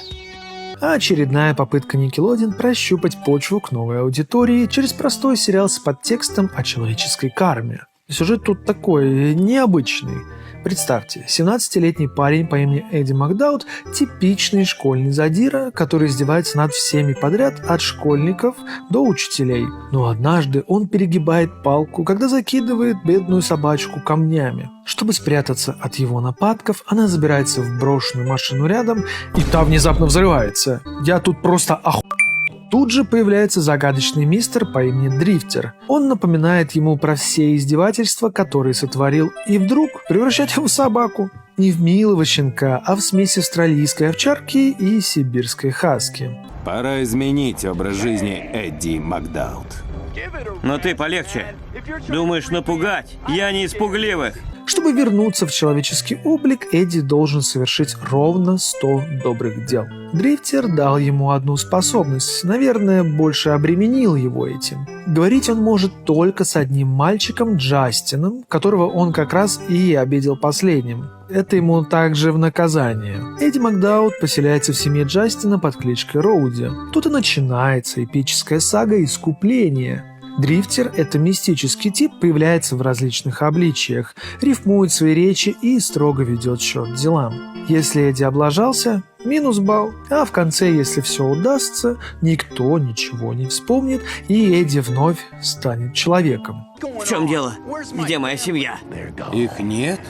Очередная попытка Nickelodeon прощупать почву к новой аудитории через простой сериал с подтекстом о человеческой карме. Сюжет тут такой необычный. Представьте, 17-летний парень по имени Эдди Макдауд – типичный школьный задира, который издевается над всеми подряд, от школьников до учителей. Но однажды он перегибает палку, когда закидывает бедную собачку камнями. Чтобы спрятаться от его нападков, она забирается в брошенную машину рядом, и та внезапно взрывается. Я тут просто Тут же появляется загадочный мистер по имени Дрифтер. Он напоминает ему про все издевательства, которые сотворил, и вдруг превращает его в собаку. Не в милого щенка, а в смесь австралийской овчарки и сибирской хаски. Пора изменить образ жизни Эдди Макдауд. Но ты полегче. Думаешь напугать? Я не из пугливых. Чтобы вернуться в человеческий облик, Эдди должен совершить ровно 100 добрых дел. Дрифтер дал ему одну способность, наверное, больше обременил его этим. Говорить он может только с одним мальчиком, Джастином, которого он как раз и обидел последним. Это ему также в наказание. Эдди Макдауд поселяется в семье Джастина под кличкой Роуди. Тут и начинается эпическая сага искупления. Дрифтер – это мистический тип, появляется в различных обличиях, рифмует свои речи и строго ведет счет делам. Если Эдди облажался – минус балл, а в конце, если все удастся, никто ничего не вспомнит, и Эдди вновь станет человеком. В чем дело? Где моя семья? Их нет,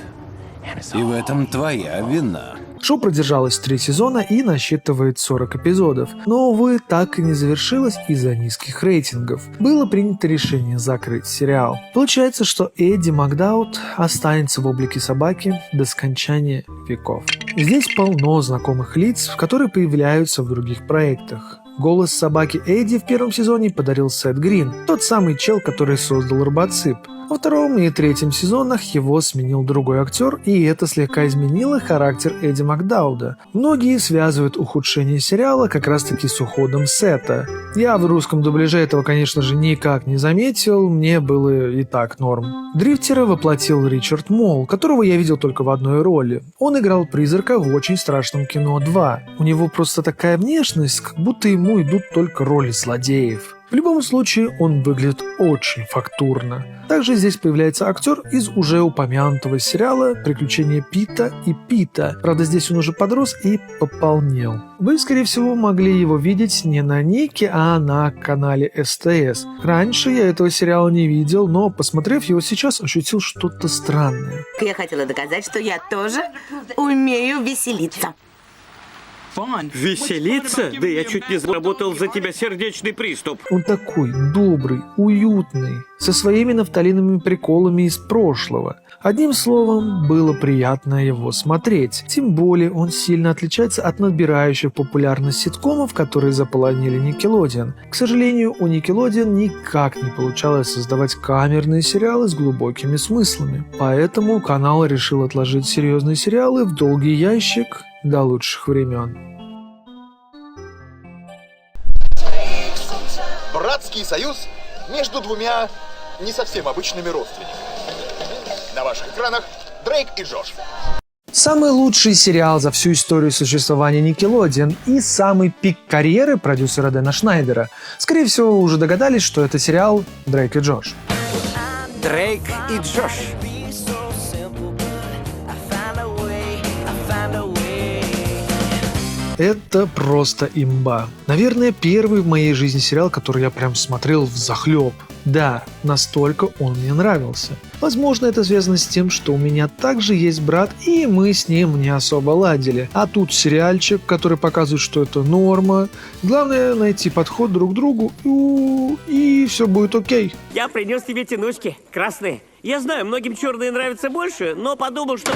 и в этом твоя вина. Шоу продержалось 3 сезона и насчитывает 40 эпизодов, но, увы, так и не завершилось из-за низких рейтингов. Было принято решение закрыть сериал. Получается, что Эдди Макдауд останется в облике собаки до скончания веков. Здесь полно знакомых лиц, которые появляются в других проектах. Голос собаки Эдди в 1 сезоне подарил Сет Грин, тот самый чел, который создал Робоцип. Во 2 и 3 сезонах его сменил другой актер, и это слегка изменило характер Эдди Макдауда. Многие связывают ухудшение сериала как раз-таки с уходом Сета. Я в русском дубляже этого, конечно же, никак не заметил, мне было и так норм. Дрифтера воплотил Ричард Молл, которого я видел только в одной роли. Он играл призрака в «Очень страшном кино 2». У него просто такая внешность, как будто ему идут только роли злодеев. В любом случае, он выглядит очень фактурно. Также здесь появляется актер из уже упомянутого сериала «Приключения Пита и Пита». Правда, здесь он уже подрос и пополнел. Вы, скорее всего, могли его видеть не на Нике, а на канале СТС. Раньше я этого сериала не видел, но, посмотрев его сейчас, ощутил что-то странное. Я хотела доказать, что я тоже умею веселиться. Веселиться? Да я чуть не заработал за тебя сердечный приступ. Он такой добрый, уютный, со своими нафталиновыми приколами из прошлого. Одним словом, было приятно его смотреть. Тем более он сильно отличается от набирающих популярность ситкомов, которые заполонили Nickelodeon. К сожалению, у Nickelodeon никак не получалось создавать камерные сериалы с глубокими смыслами. Поэтому канал решил отложить серьезные сериалы в долгий ящик до лучших времен. Братский союз между двумя не совсем обычными родственниками. На ваших экранах Дрейк и Джош. Самый лучший сериал за всю историю существования Nickelodeon и самый пик карьеры продюсера Дэна Шнайдера. Скорее всего, уже догадались, что это сериал «Дрейк и Джош». Дрейк и Джош. Это просто имба. Наверное, первый в моей жизни сериал, который я прям смотрел взахлеб. Да, настолько он мне нравился. Возможно, это связано с тем, что у меня также есть брат, и мы с ним не особо ладили. А тут сериальчик, который показывает, что это норма. Главное найти подход друг к другу, и все будет окей. Я принес тебе тянучки, красные. Я знаю, многим черные нравятся больше, но подумал, что...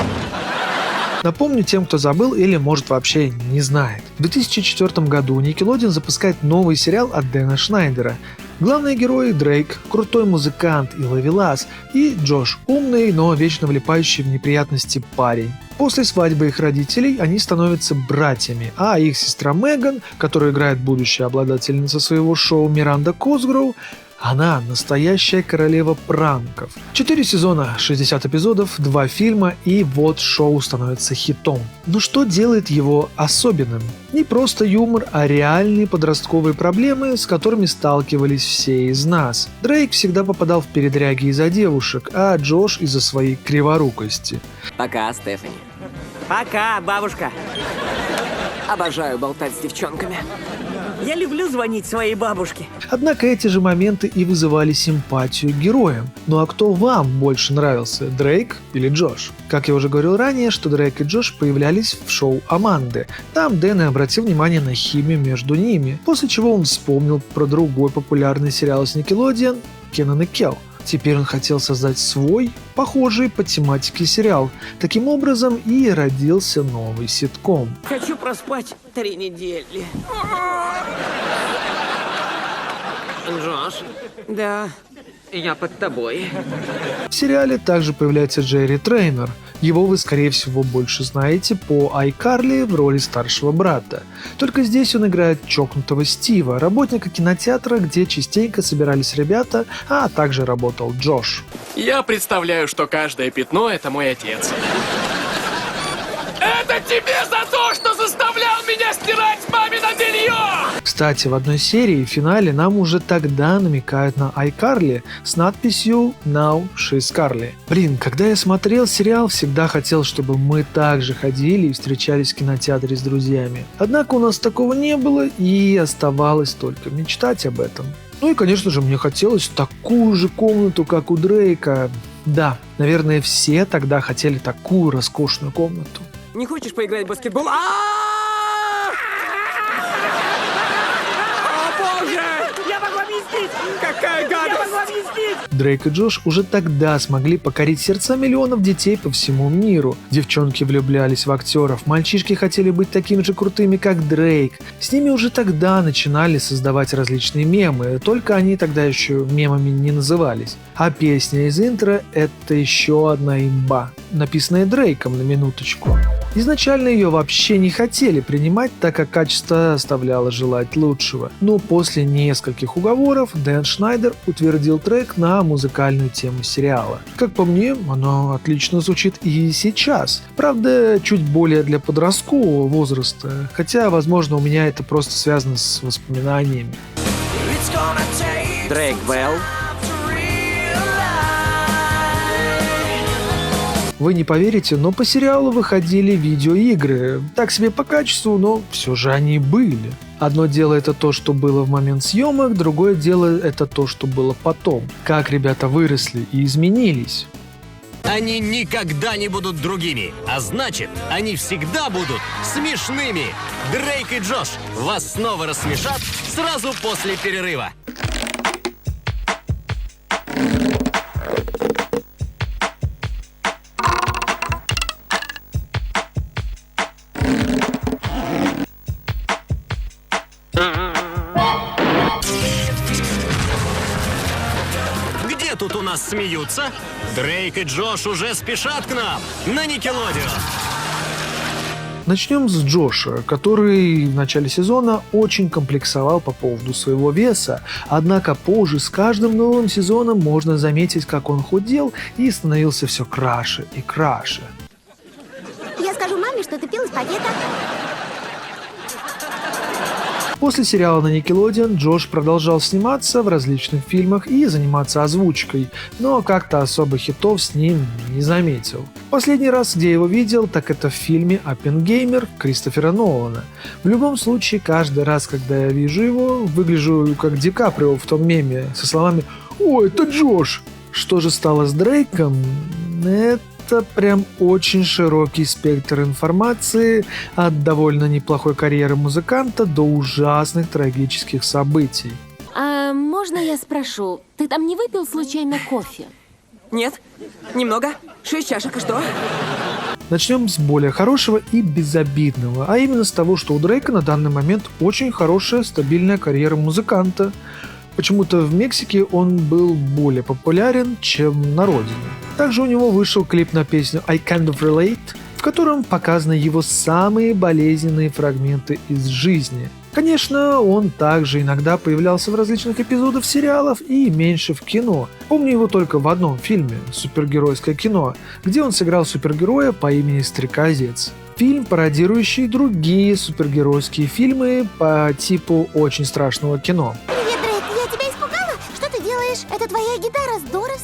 Напомню тем, кто забыл или, может, вообще не знает. В 2004 году Nickelodeon запускает новый сериал от Дэна Шнайдера. Главные герои — Дрейк, крутой музыкант и ловелас, и Джош, умный, но вечно влипающий в неприятности парень. После свадьбы их родителей они становятся братьями, а их сестра Меган, которую играет будущая обладательница своего шоу Миранда Косгроу, она настоящая королева пранков. 4 сезона, 60 эпизодов, 2 фильма, и вот шоу становится хитом. Но что делает его особенным? Не просто юмор, а реальные подростковые проблемы, с которыми сталкивались все из нас. Дрейк всегда попадал в передряги из-за девушек, а Джош из-за своей криворукости. Пока, Стефани. Пока, бабушка. Обожаю болтать с девчонками. Я люблю звонить своей бабушке. Однако эти же моменты и вызывали симпатию к героям. Ну а кто вам больше нравился, Дрейк или Джош? Как я уже говорил ранее, что Дрейк и Джош появлялись в шоу Аманды. Там Дэн и обратил внимание на химию между ними, после чего он вспомнил про другой популярный сериал с Nickelodeon «Кенан и Кел». Теперь он хотел создать свой, похожий по тематике сериал. Таким образом и родился новый ситком. Хочу проспать 3 недели. Джош? Да, я под тобой. В сериале также появляется Джерри Трейнер. Его вы, скорее всего, больше знаете по iCarly в роли старшего брата. Только здесь он играет чокнутого Стива, работника кинотеатра, где частенько собирались ребята, а также работал Джош. Я представляю, что каждое пятно — это мой отец. Это тебе за то, что заставлял меня стирать мамино белье! Кстати, в одной серии в финале нам уже тогда намекают на iCarly с надписью «Now she's Carly». Блин, когда я смотрел сериал, всегда хотел, чтобы мы также ходили и встречались в кинотеатре с друзьями. Однако у нас такого не было, и оставалось только мечтать об этом. Ну и, конечно же, мне хотелось такую же комнату, как у Дрейка. Да, наверное, все тогда хотели такую роскошную комнату. Не хочешь поиграть в баскетбол? О, боже! Я могу объяснить! Какая гадость! Я могу объяснить! Дрейк и Джош уже тогда смогли покорить сердца миллионов детей по всему миру. Девчонки влюблялись в актеров, мальчишки хотели быть такими же крутыми, как Дрейк. С ними уже тогда начинали создавать различные мемы, только они тогда еще мемами не назывались. А песня из интро — это еще одна имба, написанная Дрейком на минуточку. Изначально ее вообще не хотели принимать, так как качество оставляло желать лучшего. Но после нескольких уговоров Дэн Шнайдер утвердил трек на музыкальную тему сериала. Как по мне, оно отлично звучит и сейчас. Правда, чуть более для подросткового возраста, хотя, возможно, у меня это просто связано с воспоминаниями. Дрейк Белл. Вы не поверите, но по сериалу выходили видеоигры. Так себе по качеству, но все же они были. Одно дело это то, что было в момент съемок, другое дело это то, что было потом. Как ребята выросли и изменились. Они никогда не будут другими, а значит, они всегда будут смешными. Дрейк и Джош вас снова рассмешат сразу после перерыва. Где тут у нас смеются? Дрейк и Джош уже спешат к нам на Никелодеон. Начнем с Джоша, который в начале сезона очень комплексовал по поводу своего веса, однако позже с каждым новым сезоном можно заметить, как он худел и становился все краше и краше. Я скажу маме, что ты пил из пакета. После сериала на Nickelodeon Джош продолжал сниматься в различных фильмах и заниматься озвучкой, но как-то особо хитов с ним не заметил. Последний раз, где я его видел, так это в фильме «Оппенгеймер» Кристофера Нолана. В любом случае, каждый раз, когда я вижу его, выгляжу как Ди Каприо в том меме со словами «О, это Джош!». Что же стало с Дрейком? Это прям очень широкий спектр информации, от довольно неплохой карьеры музыканта до ужасных трагических событий. А можно я спрошу, ты там не выпил случайно кофе? Нет, немного. 6 чашек, и что? Начнем с более хорошего и безобидного, а именно с того, что у Дрейка на данный момент очень хорошая стабильная карьера музыканта. Почему-то в Мексике он был более популярен, чем на родине. Также у него вышел клип на песню «I Kind of Relate», в котором показаны его самые болезненные фрагменты из жизни. Конечно, он также иногда появлялся в различных эпизодах сериалов и меньше в кино. Помню его только в одном фильме «Супергеройское кино», где он сыграл супергероя по имени Стрекозец. Фильм, пародирующий другие супергеройские фильмы по типу «Очень страшного кино». Привет, Дрейк, я тебя испугала? Что ты делаешь? Это твоя гитара здоровская.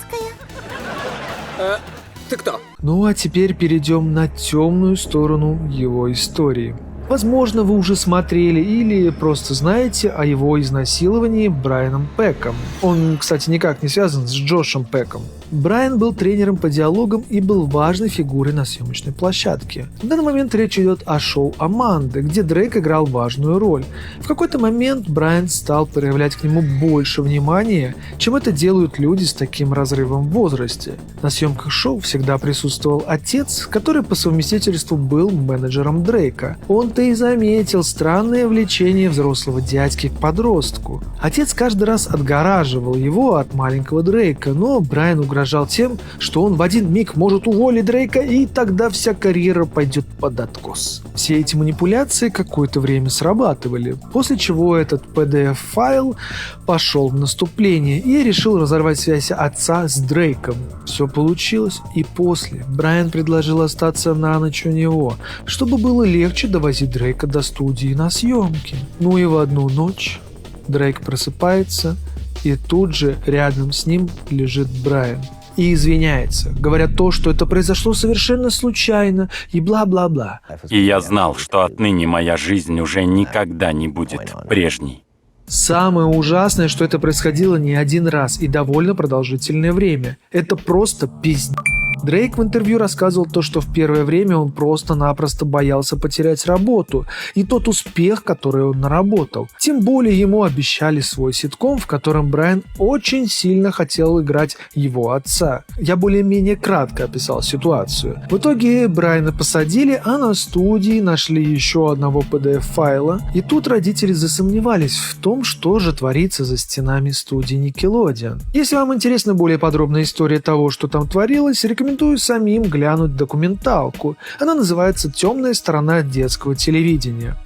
Ты кто? Ну а теперь перейдем на темную сторону его истории. Возможно, вы уже смотрели или просто знаете о его изнасиловании Брайаном Пеком. Он, кстати, никак не связан с Джошем Пеком. Брайан был тренером по диалогам и был важной фигурой на съемочной площадке. В данный момент речь идет о шоу «Аманды», где Дрейк играл важную роль. В какой-то момент Брайан стал проявлять к нему больше внимания, чем это делают люди с таким разрывом в возрасте. На съемках шоу всегда присутствовал отец, который по совместительству был менеджером Дрейка. Он-то и заметил странное влечение взрослого дядьки к подростку. Отец каждый раз отгораживал его от маленького Дрейка, но Брайан угрожал тем, что он в один миг может уволить Дрейка, и тогда вся карьера пойдет под откос. Все эти манипуляции какое-то время срабатывали, после чего этот PDF-файл пошел в наступление и решил разорвать связь отца с Дрейком. Все получилось, и после Брайан предложил остаться на ночь у него, чтобы было легче довозить Дрейка до студии на съемки. Ну и в одну ночь Дрейк просыпается, и тут же рядом с ним лежит Брайан. И извиняется, говоря то, что это произошло совершенно случайно и бла-бла-бла. И я знал, что отныне моя жизнь уже никогда не будет прежней. Самое ужасное, что это происходило не один раз и довольно продолжительное время. Это просто пиздец. Дрейк в интервью рассказывал то, что в первое время он просто-напросто боялся потерять работу и тот успех, который он наработал. Тем более ему обещали свой ситком, в котором Брайан очень сильно хотел играть его отца. Я более-менее кратко описал ситуацию. В итоге Брайана посадили, а на студии нашли еще одного PDF-файла. И тут родители засомневались в том, что же творится за стенами студии Nickelodeon. Если вам интересна более подробная история того, что там творилось, рекомендую самим глянуть документалку. Она называется «Темная сторона детского телевидения».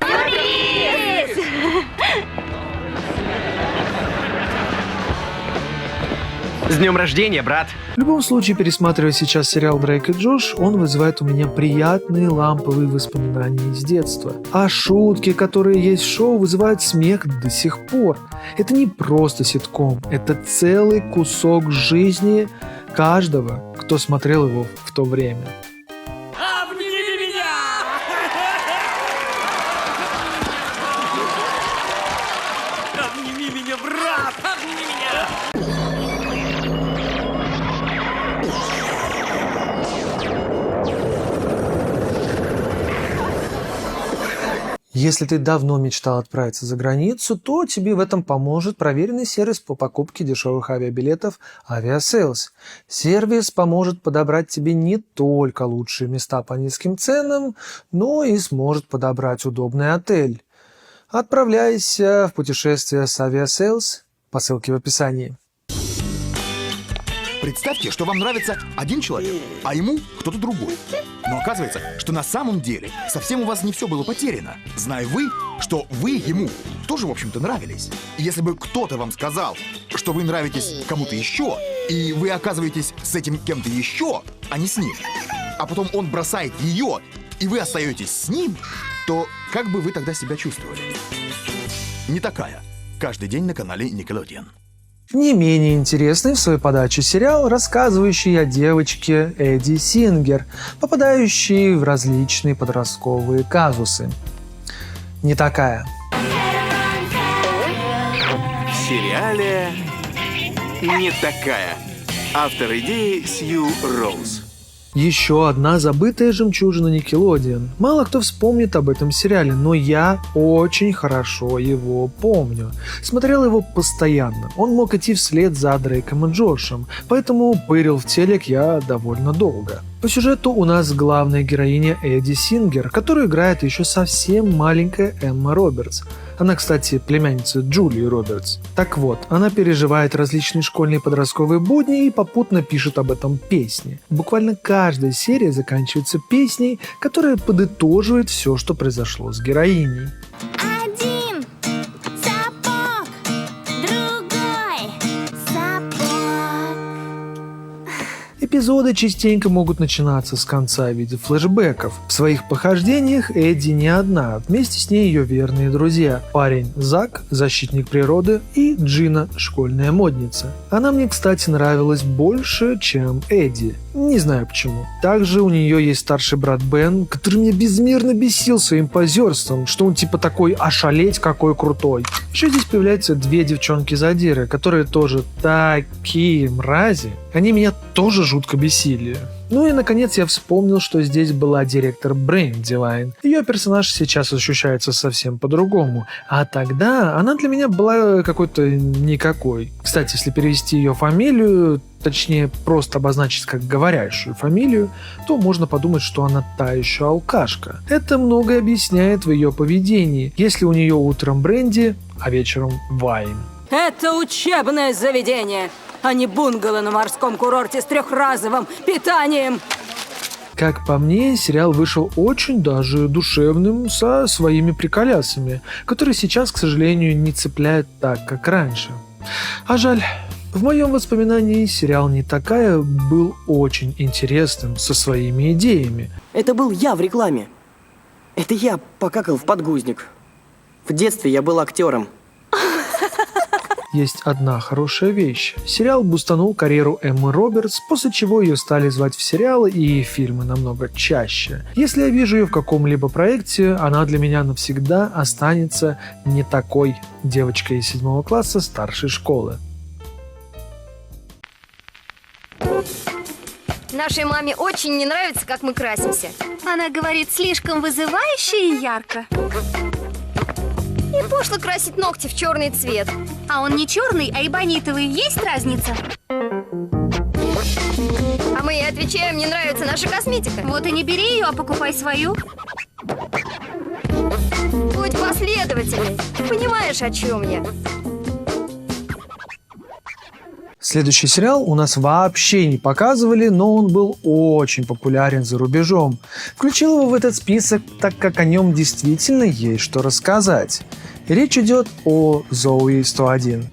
С днем рождения, брат! В любом случае, пересматривая сейчас сериал «Дрейк и Джош», он вызывает у меня приятные ламповые воспоминания из детства. А шутки, которые есть в шоу, вызывают смех до сих пор. Это не просто ситком, это целый кусок жизни каждого, кто смотрел его в то время. Обними меня! Обними меня, брат! Обними меня! Если ты давно мечтал отправиться за границу, то тебе в этом поможет проверенный сервис по покупке дешевых авиабилетов Aviasales. Сервис поможет подобрать тебе не только лучшие места по низким ценам, но и сможет подобрать удобный отель. Отправляйся в путешествие с Aviasales по ссылке в описании. Представьте, что вам нравится один человек, а ему кто-то другой. Но оказывается, что на самом деле совсем у вас не все было потеряно. Зная вы, что вы ему тоже, в общем-то, нравились. И если бы кто-то вам сказал, что вы нравитесь кому-то еще, и вы оказываетесь с этим кем-то еще, а не с ним, а потом он бросает ее, и вы остаетесь с ним, то как бы вы тогда себя чувствовали? Не такая. Каждый день на канале Nickelodeon. Не менее интересный в своей подаче сериал, рассказывающий о девочке Эдди Сингер, попадающей в различные подростковые казусы. Не такая. В сериале «Не такая». Автор идеи Сью Роуз. Еще одна забытая жемчужина Nickelodeon. Мало кто вспомнит об этом сериале, но я очень хорошо его помню. Смотрел его постоянно. Он мог идти вслед за Дрейком и Джошем, поэтому пырил в телек я довольно долго. По сюжету у нас главная героиня Эдди Сингер, которую играет еще совсем маленькая Эмма Робертс. Она, кстати, племянница Джулии Робертс. Так вот, она переживает различные школьные подростковые будни и попутно пишет об этом песни. Буквально каждая серия заканчивается песней, которая подытоживает все, что произошло с героиней. Один сапог, другой сапог. Эпизоды частенько могут начинаться с конца в виде флешбеков. В своих похождениях Эдди не одна, вместе с ней ее верные друзья. Парень Зак, защитник природы, и Джина, школьная модница. Она мне, кстати, нравилась больше, чем Эдди. Не знаю почему. Также у нее есть старший брат Бен, который меня безмерно бесил своим позерством, что он типа такой ошалеть какой крутой. Еще здесь появляются две девчонки-задиры, которые тоже такие мрази. Они меня тоже жутко бесили. Ну и, наконец, я вспомнил, что здесь была директор Брейндивайн. Ее персонаж сейчас ощущается совсем по-другому. А тогда она для меня была какой-то никакой. Кстати, если перевести ее фамилию, точнее, просто обозначить как говорящую фамилию, то можно подумать, что она та еще алкашка. Это многое объясняет в ее поведении, если у нее утром бренди, а вечером вайн. Это учебное заведение, а не бунгало на морском курорте с трехразовым питанием. Как по мне, сериал вышел очень даже душевным, со своими приколясами, которые сейчас, к сожалению, не цепляют так, как раньше. А жаль. В моем воспоминании сериал «Не такая» был очень интересным, со своими идеями. Это был я в рекламе. Это я покакал в подгузник. В детстве я был актером. Есть одна хорошая вещь. Сериал бустанул карьеру Эммы Робертс, после чего ее стали звать в сериалы и фильмы намного чаще. Если я вижу ее в каком-либо проекте, она для меня навсегда останется не такой девочкой из 7 класса старшей школы. Нашей маме очень не нравится, как мы красимся. Она говорит, слишком вызывающе и ярко. И пошло красить ногти в черный цвет. А он не черный, а эбонитовый. Есть разница? А мы ей отвечаем, не нравится наша косметика. Вот и не бери ее, а покупай свою. Будь последовательной. Понимаешь, о чем я? Следующий сериал у нас вообще не показывали, но он был очень популярен за рубежом. Включил его в этот список, так как о нем действительно есть что рассказать. Речь идет о Зоуи 101.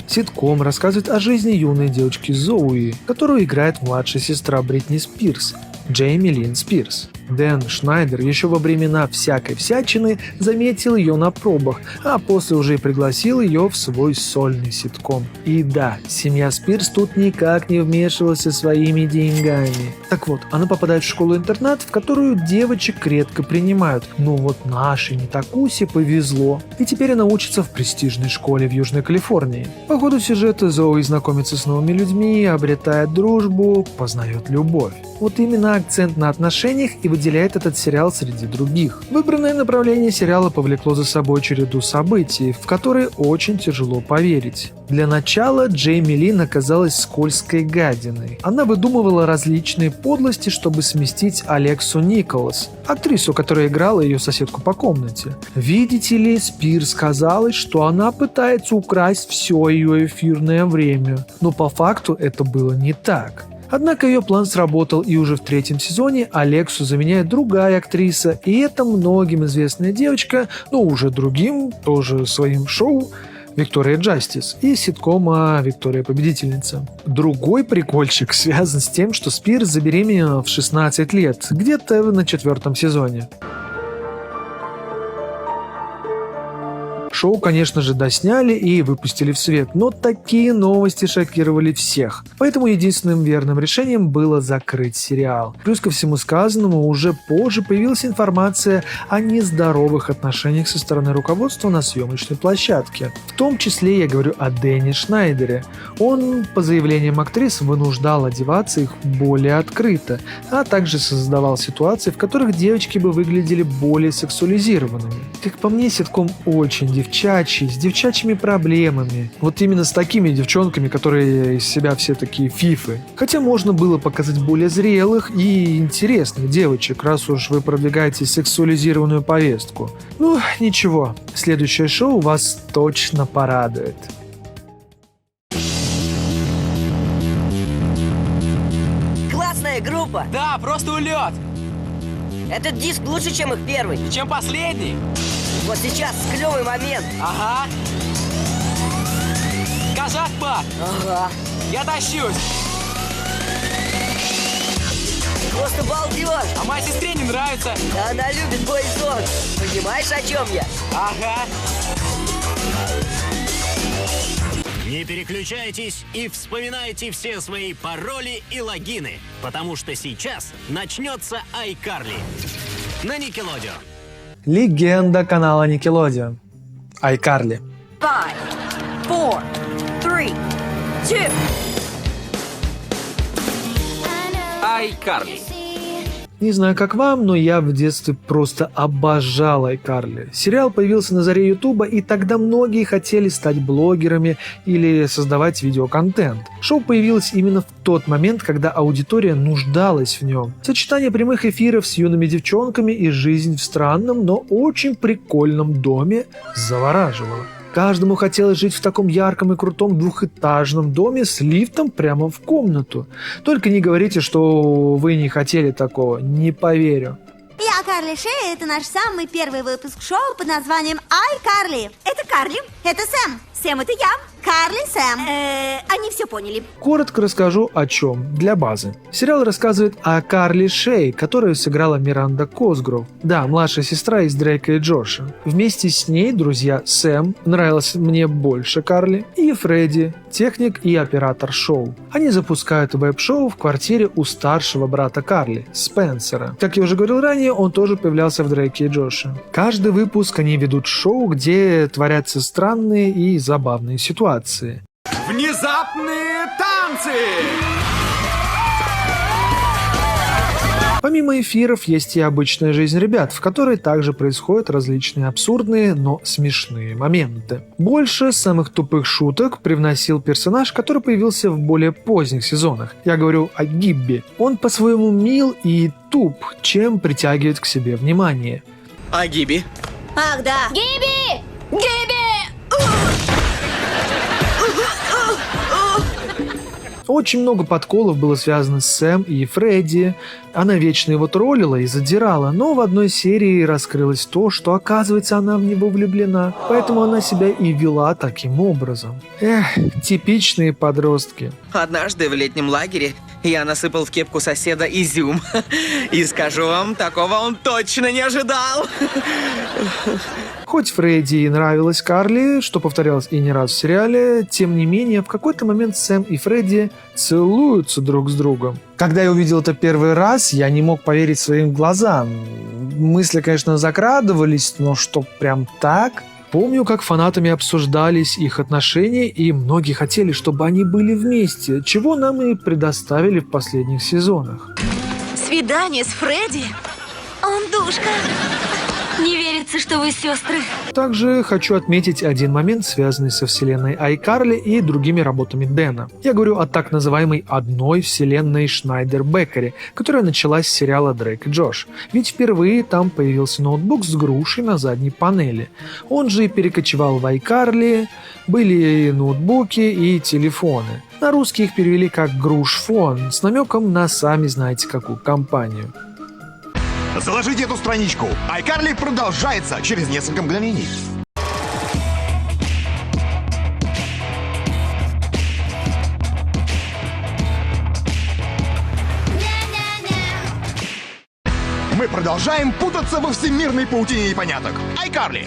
Ситком рассказывает о жизни юной девочки Зоуи, которую играет младшая сестра Бритни Спирс, Джейми Лин Спирс. Дэн Шнайдер еще во времена всякой всячины заметил ее на пробах, а после уже и пригласил ее в свой сольный ситком. И да, семья Спирс тут никак не вмешивалась со своими деньгами. Так вот, она попадает в школу-интернат, в которую девочек редко принимают. Ну вот нашей Нитакусе повезло. И теперь она учится в престижной школе в Южной Калифорнии. По ходу сюжета Зои знакомится с новыми людьми, обретает дружбу, познает любовь. Вот именно акцент на отношениях и выделяет этот сериал среди других. Выбранное направление сериала повлекло за собой череду событий, в которые очень тяжело поверить. Для начала Джейми Лин оказалась скользкой гадиной. Она выдумывала различные подлости, чтобы сместить Алексу Николас, актрису, которая играла ее соседку по комнате. Видите ли, Спирс казалось, что она пытается украсть все ее эфирное время. Но по факту это было не так. Однако ее план сработал, и уже в 3-м сезоне Алексу заменяет другая актриса, и это многим известная девочка, но уже другим, тоже своим шоу, Виктория Джастис и ситкома «Виктория Победительница». Другой прикольчик связан с тем, что Спирс забеременела в 16 лет, где-то на 4-м сезоне. Шоу, конечно же, досняли и выпустили в свет, но такие новости шокировали всех. Поэтому единственным верным решением было закрыть сериал. Плюс ко всему сказанному, уже позже появилась информация о нездоровых отношениях со стороны руководства на съемочной площадке. В том числе я говорю о Дэне Шнайдере. Он, по заявлениям актрис, вынуждал одеваться их более открыто, а также создавал ситуации, в которых девочки бы выглядели более сексуализированными. Как по мне, ситком очень девчачий, с девчачьими проблемами. Вот именно с такими девчонками, которые из себя все такие фифы. Хотя можно было показать более зрелых и интересных девочек, раз уж вы продвигаете сексуализированную повестку. Ну, ничего, следующее шоу вас точно порадует. Классная группа! Да, просто улет! Этот диск лучше, чем их первый. Чем последний? Вот сейчас клевый момент. Ага. Козак, пап! Ага. Я тащусь! Просто балдеж! А моей сестре не нравится. Да она любит бойзон. Понимаешь, о чем я? Ага. Не переключайтесь и вспоминайте все свои пароли и логины, потому что сейчас начнется iCarly на Nickelodeon. Легенда канала Nickelodeon. iCarly. 5, 4, 3, 2. iCarly. Не знаю, как вам, но я в детстве просто обожал iCarly. Сериал появился на заре Ютуба, и тогда многие хотели стать блогерами или создавать видеоконтент. Шоу появилось именно в тот момент, когда аудитория нуждалась в нем. Сочетание прямых эфиров с юными девчонками и жизнь в странном, но очень прикольном доме завораживала. Каждому хотелось жить в таком ярком и крутом двухэтажном доме с лифтом прямо в комнату. Только не говорите, что вы не хотели такого, не поверю. Я Карли Шей, это наш самый первый выпуск шоу под названием iCarly. Это Карли, это Сэм. Сэм, это я. Карли, Сэм. Они все поняли. Коротко расскажу о чем, для базы. Сериал рассказывает о Карли Шей, которую сыграла Миранда Косгров. Да, младшая сестра из Дрейка и Джоша. Вместе с ней друзья Сэм, нравилась мне больше Карли, и Фредди, техник и оператор шоу. Они запускают веб-шоу в квартире у старшего брата Карли, Спенсера. Как я уже говорил ранее, он тоже появлялся в Дрейке и Джоше. Каждый выпуск они ведут шоу, где творятся странные и забавные ситуации. Внезапные танцы! Помимо эфиров есть и обычная жизнь ребят, в которой также происходят различные абсурдные, но смешные моменты. Больше самых тупых шуток привносил персонаж, который появился в более поздних сезонах. Я говорю о Гибби. Он по-своему мил и туп, чем притягивает к себе внимание. А Гиби? Ах, да. Гиби! Гиби! Очень много подколов было связано с Сэм и Фредди. Она вечно его троллила и задирала, но в одной серии раскрылось то, что, оказывается, она в него влюблена. Поэтому она себя и вела таким образом. Эх, типичные подростки. Однажды в летнем лагере Я насыпал в кепку соседа изюм. И скажу вам, такого он точно не ожидал. Хоть Фредди и нравилась Карли, что повторялось и не раз в сериале, тем не менее, в какой-то момент Сэм и Фредди целуются друг с другом. Когда я увидел это первый раз, я не мог поверить своим глазам. Мысли, конечно, закрадывались, но что прям так? Помню, как фанатами обсуждались их отношения, и многие хотели, чтобы они были вместе, чего нам и предоставили в последних сезонах. Свидание с Фредди? Он душка. Не верится, что вы сестры. Также хочу отметить один момент, связанный со вселенной iCarly и другими работами Дэна. Я говорю о так называемой одной вселенной Шнайдер-Беккери, которая началась с сериала «Дрейк и Джош». Ведь впервые там появился ноутбук с грушей на задней панели. Он же перекочевал в iCarly, были и ноутбуки, и телефоны. На русский их перевели как «Грушфон», с намеком на сами знаете какую компанию. Заложите эту страничку. iCarly продолжается через несколько мгновений. Мы продолжаем путаться во всемирной паутине непоняток. iCarly.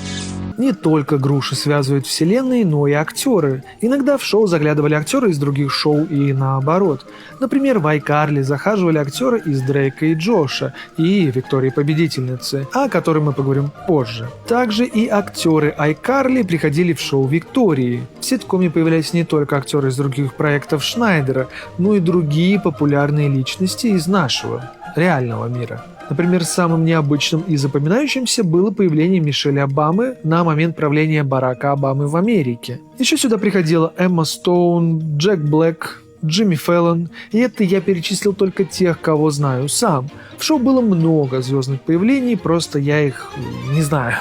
Не только груши связывают вселенные, но и актеры. Иногда в шоу заглядывали актеры из других шоу и наоборот. Например, в iCarly захаживали актеры из Дрейка и Джоша и Виктории Победительницы, о которой мы поговорим позже. Также и актеры iCarly приходили в шоу Виктории. В ситкоме появлялись не только актеры из других проектов Шнайдера, но и другие популярные личности из нашего, реального мира. Например, самым необычным и запоминающимся было появление Мишель Обамы на момент правления Барака Обамы в Америке. Еще сюда приходила Эмма Стоун, Джек Блэк, Джимми Фэллон, и это я перечислил только тех, кого знаю сам. В шоу было много звездных появлений, просто я их не знаю.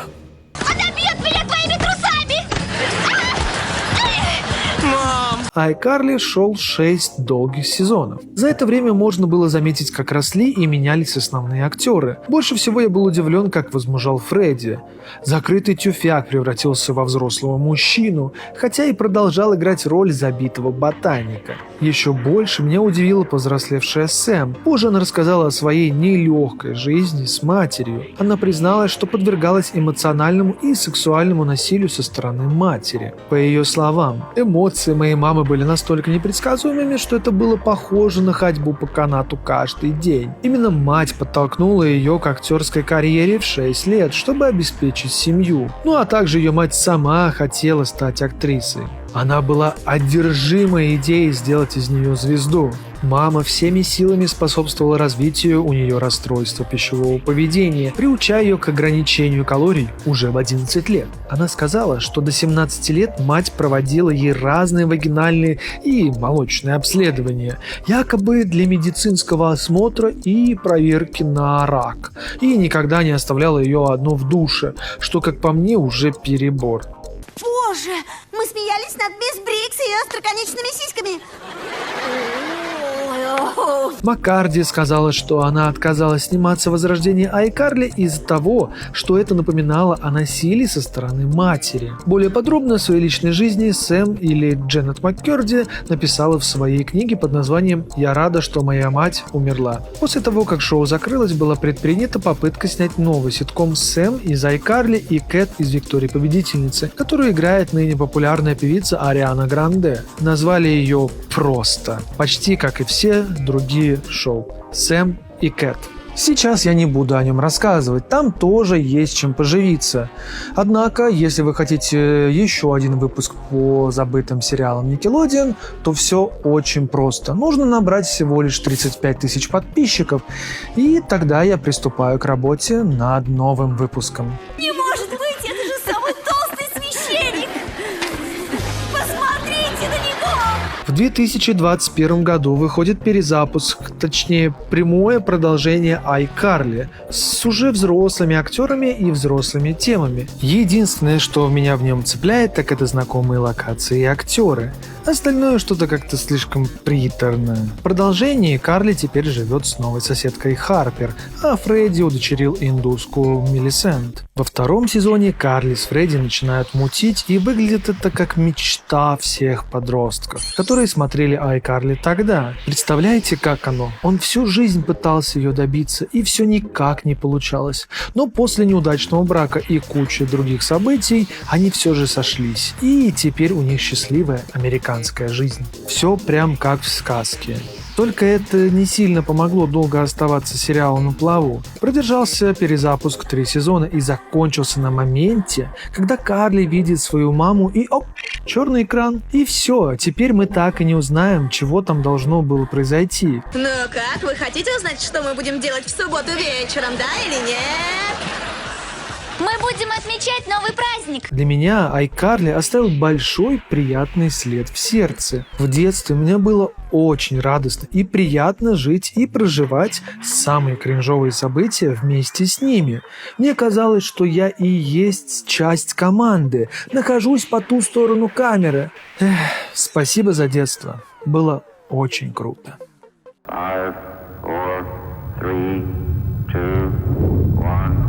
iCarly шел 6 долгих сезонов. За это время можно было заметить, как росли и менялись основные актеры. Больше всего я был удивлен, как возмужал Фредди. Закрытый тюфяк превратился во взрослого мужчину, хотя и продолжал играть роль забитого ботаника. Еще больше меня удивила повзрослевшая Сэм. Позже она рассказала о своей нелегкой жизни с матерью. Она призналась, что подвергалась эмоциональному и сексуальному насилию со стороны матери. По ее словам, эмоции моей мамы были настолько непредсказуемыми, что это было похоже на ходьбу по канату каждый день. Именно мать подтолкнула ее к актерской карьере в 6 лет, чтобы обеспечить семью. Ну а также ее мать сама хотела стать актрисой. Она была одержима идеей сделать из нее звезду. Мама всеми силами способствовала развитию у нее расстройства пищевого поведения, приучая ее к ограничению калорий уже в 11 лет. Она сказала, что до 17 лет мать проводила ей разные вагинальные и молочные обследования, якобы для медицинского осмотра и проверки на рак, и никогда не оставляла ее одну в душе, что, как по мне, уже перебор. Боже, мы смеялись над мисс Брикс и ее остроконечными сиськами. Маккарди сказала, что она отказалась сниматься в «Возрождении iCarly» из-за того, что это напоминало о насилии со стороны матери. Более подробно о своей личной жизни Сэм или Дженнет Маккерди написала в своей книге под названием «Я рада, что моя мать умерла». После того, как шоу закрылось, была предпринята попытка снять новый ситком Сэм из iCarly и Кэт из Виктории Победительницы, которую играет ныне популярная певица Ариана Гранде. Назвали ее просто, почти как и все другие шоу «Сэм и Кэт». Сейчас я не буду о нем рассказывать, там тоже есть чем поживиться. Однако, если вы хотите еще один выпуск по забытым сериалам Nickelodeon, то все очень просто. Нужно набрать всего лишь 35 тысяч подписчиков, и тогда я приступаю к работе над новым выпуском. Не может быть, это же самый толстый священник! Посмотрите на него! В 2021 году выходит перезапуск, точнее прямое продолжение iCarly с уже взрослыми актерами и взрослыми темами. Единственное, что меня в нем цепляет, так это знакомые локации и актеры. Остальное что-то как-то слишком приторно. В продолжении Карли теперь живет с новой соседкой Харпер, а Фредди удочерил индуску Милисент. Во втором сезоне Карли с Фредди начинают мутить, и выглядит это как мечта всех подростков, которые которые смотрели iCarly тогда. Представляете, как оно? Он всю жизнь пытался ее добиться, и все никак не получалось. Но после неудачного брака и кучи других событий, они все же сошлись. И теперь у них счастливая американская жизнь. Все прям как в сказке. Только это не сильно помогло долго оставаться сериалу на плаву. Продержался перезапуск 3 сезона и закончился на моменте, когда Карли видит свою маму и оп, черный экран. И все, теперь мы так и не узнаем, чего там должно было произойти. Ну как, вы хотите узнать, что мы будем делать в субботу вечером, да или нет? Мы будем отмечать новый праздник. Для меня iCarly оставил большой приятный след в сердце. В детстве мне было очень радостно и приятно жить и проживать самые кринжовые события вместе с ними. Мне казалось, что я и есть часть команды, нахожусь по ту сторону камеры. Спасибо за детство. Было очень круто. 5, 4, 3, 2, 1.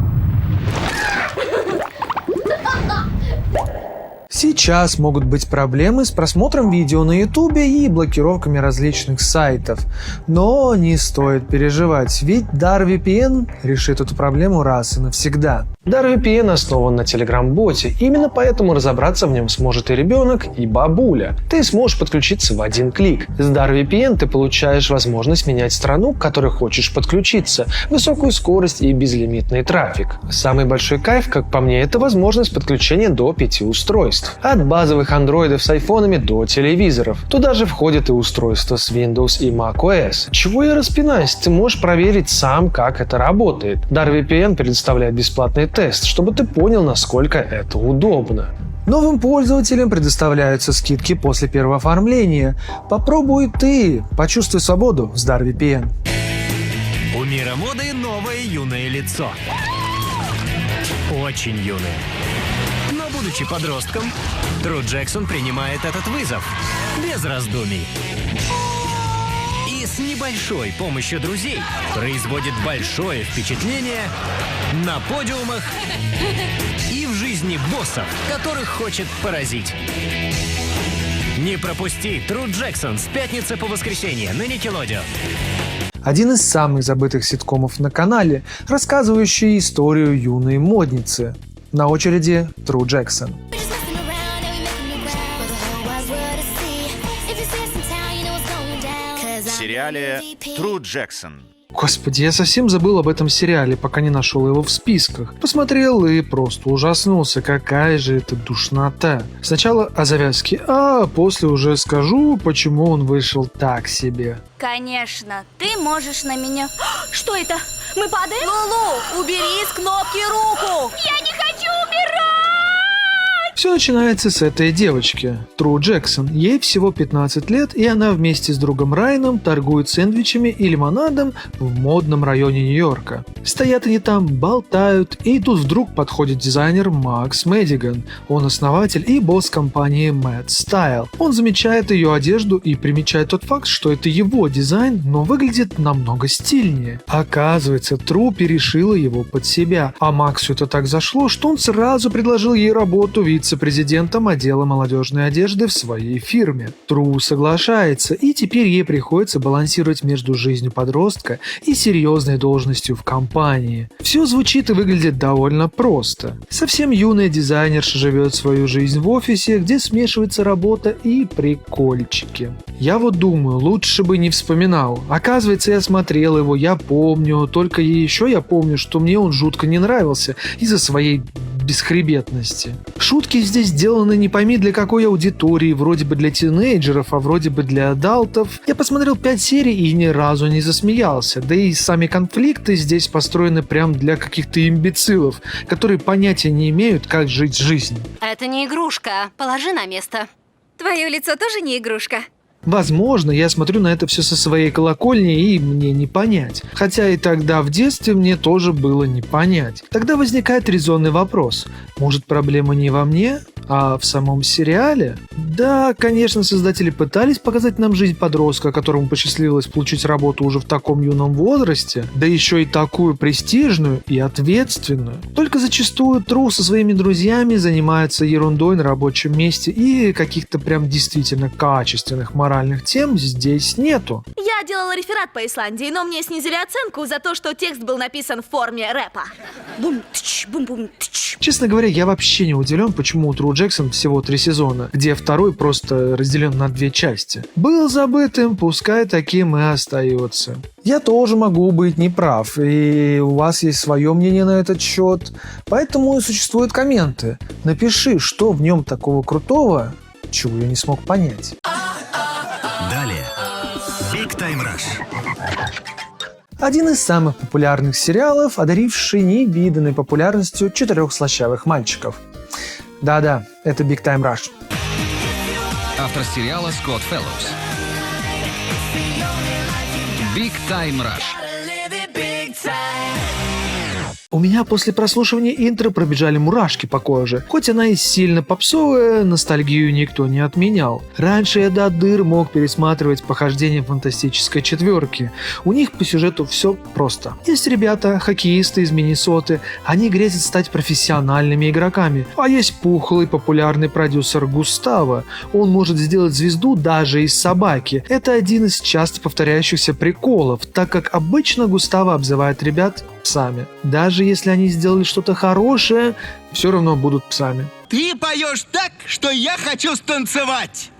Сейчас могут быть проблемы с просмотром видео на YouTube и блокировками различных сайтов. Но не стоит переживать, ведь DarVPN решит эту проблему раз и навсегда. DarVPN основан на Telegram-боте, именно поэтому разобраться в нем сможет и ребенок, и бабуля. Ты сможешь подключиться в один клик. С DarVPN ты получаешь возможность менять страну, к которой хочешь подключиться, высокую скорость и безлимитный трафик. Самый большой кайф, как по мне, это возможность подключения до 5 устройств. От базовых андроидов с айфонами до телевизоров. Туда же входят и устройства с Windows и macOS. Чего я распинаюсь? Ты можешь проверить сам, как это работает. DarVPN предоставляет бесплатный тест, чтобы ты понял, насколько это удобно. Новым пользователям предоставляются скидки после первого оформления. Попробуй ты, почувствуй свободу с DarVPN. У мира моды новое юное лицо. Очень юное. Но будучи подростком, Тру Джексон принимает этот вызов без раздумий. И с небольшой помощью друзей производит большое впечатление на подиумах и в жизни боссов, которых хочет поразить. Не пропусти Тру Джексон с пятницы по воскресенье на Nickelodeon. Один из самых забытых ситкомов на канале, рассказывающий историю юной модницы. На очереди Тру Джексон. В сериале «Тру Джексон». Господи, я совсем забыл об этом сериале, пока не нашел его в списках. Посмотрел и просто ужаснулся, какая же это душнота. Сначала о завязке, а после уже скажу, почему он вышел так себе. Конечно, ты можешь на меня... Что это? Мы падаем? Лулу, убери с кнопки руку! Я не хочу умирать! Все начинается с этой девочки, Тру Джексон. Ей всего 15 лет, и она вместе с другом Райаном торгует сэндвичами и лимонадом в модном районе Нью-Йорка. Стоят они там, болтают, и тут вдруг подходит дизайнер Макс Мэддиган. Он основатель и босс компании Mad Style. Он замечает ее одежду и примечает тот факт, что это его дизайн, но выглядит намного стильнее. Оказывается, Тру перешила его под себя, а Максу это так зашло, что он сразу предложил ей работу вице-президентом отдела молодежной одежды в своей фирме. Тру соглашается, и теперь ей приходится балансировать между жизнью подростка и серьезной должностью в компании. Все звучит и выглядит довольно просто. Совсем юная дизайнерша живет свою жизнь в офисе, где смешивается работа и прикольчики. Я вот думаю, лучше бы не вспоминал. Оказывается, я смотрел его, я помню, только еще я помню, что мне он жутко не нравился из-за своей бесхребетности. Шутки здесь сделаны не пойми для какой аудитории, вроде бы для тинейджеров, а вроде бы для адалтов. Я посмотрел 5 серий и ни разу не засмеялся, да и сами конфликты здесь построены прям для каких-то имбецилов, которые понятия не имеют, как жить жизнь. Это не игрушка, положи на место. Твое лицо тоже не игрушка. Возможно, я смотрю на это все со своей колокольни и мне не понять. Хотя и тогда в детстве мне тоже было не понять. Тогда возникает резонный вопрос. Может, проблема не во мне, а в самом сериале? Да, конечно, создатели пытались показать нам жизнь подростка, которому посчастливилось получить работу уже в таком юном возрасте, да еще и такую престижную и ответственную. Только зачастую Тру со своими друзьями занимаются ерундой на рабочем месте и каких-то прям действительно качественных моральных моральных тем здесь нету. Я делала реферат по Исландии, но мне снизили оценку за то, что текст был написан в форме рэпа. Бум-тч, бум-бум-тч. Честно говоря, я вообще не удивлен, почему у True Jackson всего 3 сезона, где второй просто разделен на 2 части. Был забытым, пускай таким и остается. Я тоже могу быть неправ, и у вас есть свое мнение на этот счет, поэтому и существуют комменты. Напиши, что в нем такого крутого, чего я не смог понять. Далее. Big Time Rush. Один из самых популярных сериалов, одаривший невиданной популярностью 4 слащавых мальчиков. Да-да, это Big Time Rush. Автор сериала Скотт Феллоус. Big Time Rush. У меня после прослушивания интро пробежали мурашки по коже. Хоть она и сильно попсовая, ностальгию никто не отменял. Раньше я до дыр мог пересматривать похождения фантастической четверки. У них по сюжету все просто. Есть ребята, хоккеисты из Миннесоты, они грезят стать профессиональными игроками. А есть пухлый популярный продюсер Густаво. Он может сделать звезду даже из собаки. Это один из часто повторяющихся приколов, так как обычно Густаво обзывает ребят псами. Даже если они сделали что-то хорошее, все равно будут псами. Ты поешь так, что я хочу станцевать!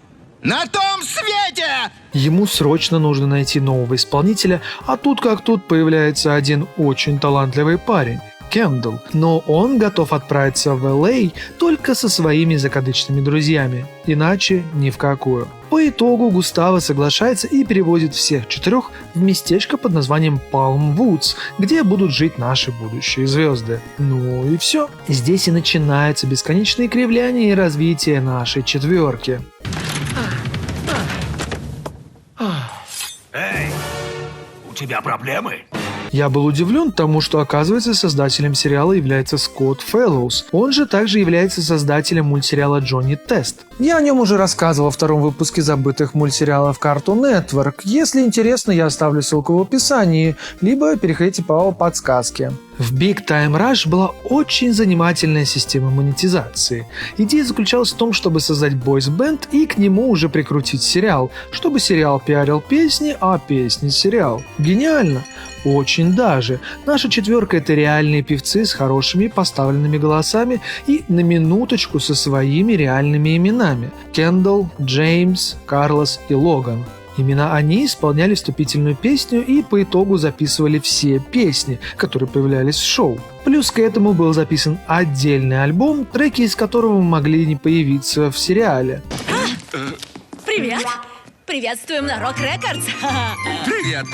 На том свете! Ему срочно нужно найти нового исполнителя, а тут как тут появляется один очень талантливый парень. Кендалл, но он готов отправиться в Л.А. только со своими закадычными друзьями, иначе ни в какую. По итогу Густаво соглашается и перевозит всех 4 в местечко под названием Palm Woods, где будут жить наши будущие звезды. Ну и все. Здесь и начинается бесконечное кривляние и развитие нашей четверки. Эй, у тебя проблемы? Я был удивлен тому, что, оказывается, создателем сериала является Скотт Феллоус. Он же также является создателем мультсериала «Джонни Тест». Я о нем уже рассказывал во 2-м выпуске забытых мультсериалов Cartoon Network. Если интересно, я оставлю ссылку в описании, либо переходите по подсказке. В Big Time Rush была очень занимательная система монетизации. Идея заключалась в том, чтобы создать бойс-бенд и к нему уже прикрутить сериал, чтобы сериал пиарил песни, а песни сериал. Гениально! Очень даже. Наша четверка — это реальные певцы с хорошими поставленными голосами и на минуточку со своими реальными именами. Кендалл, Джеймс, Карлос и Логан. Именно они исполняли вступительную песню и по итогу записывали все песни, которые появлялись в шоу. Плюс к этому был записан отдельный альбом, треки из которого могли не появиться в сериале. Привет! Приветствуем на Rock Records! Привет!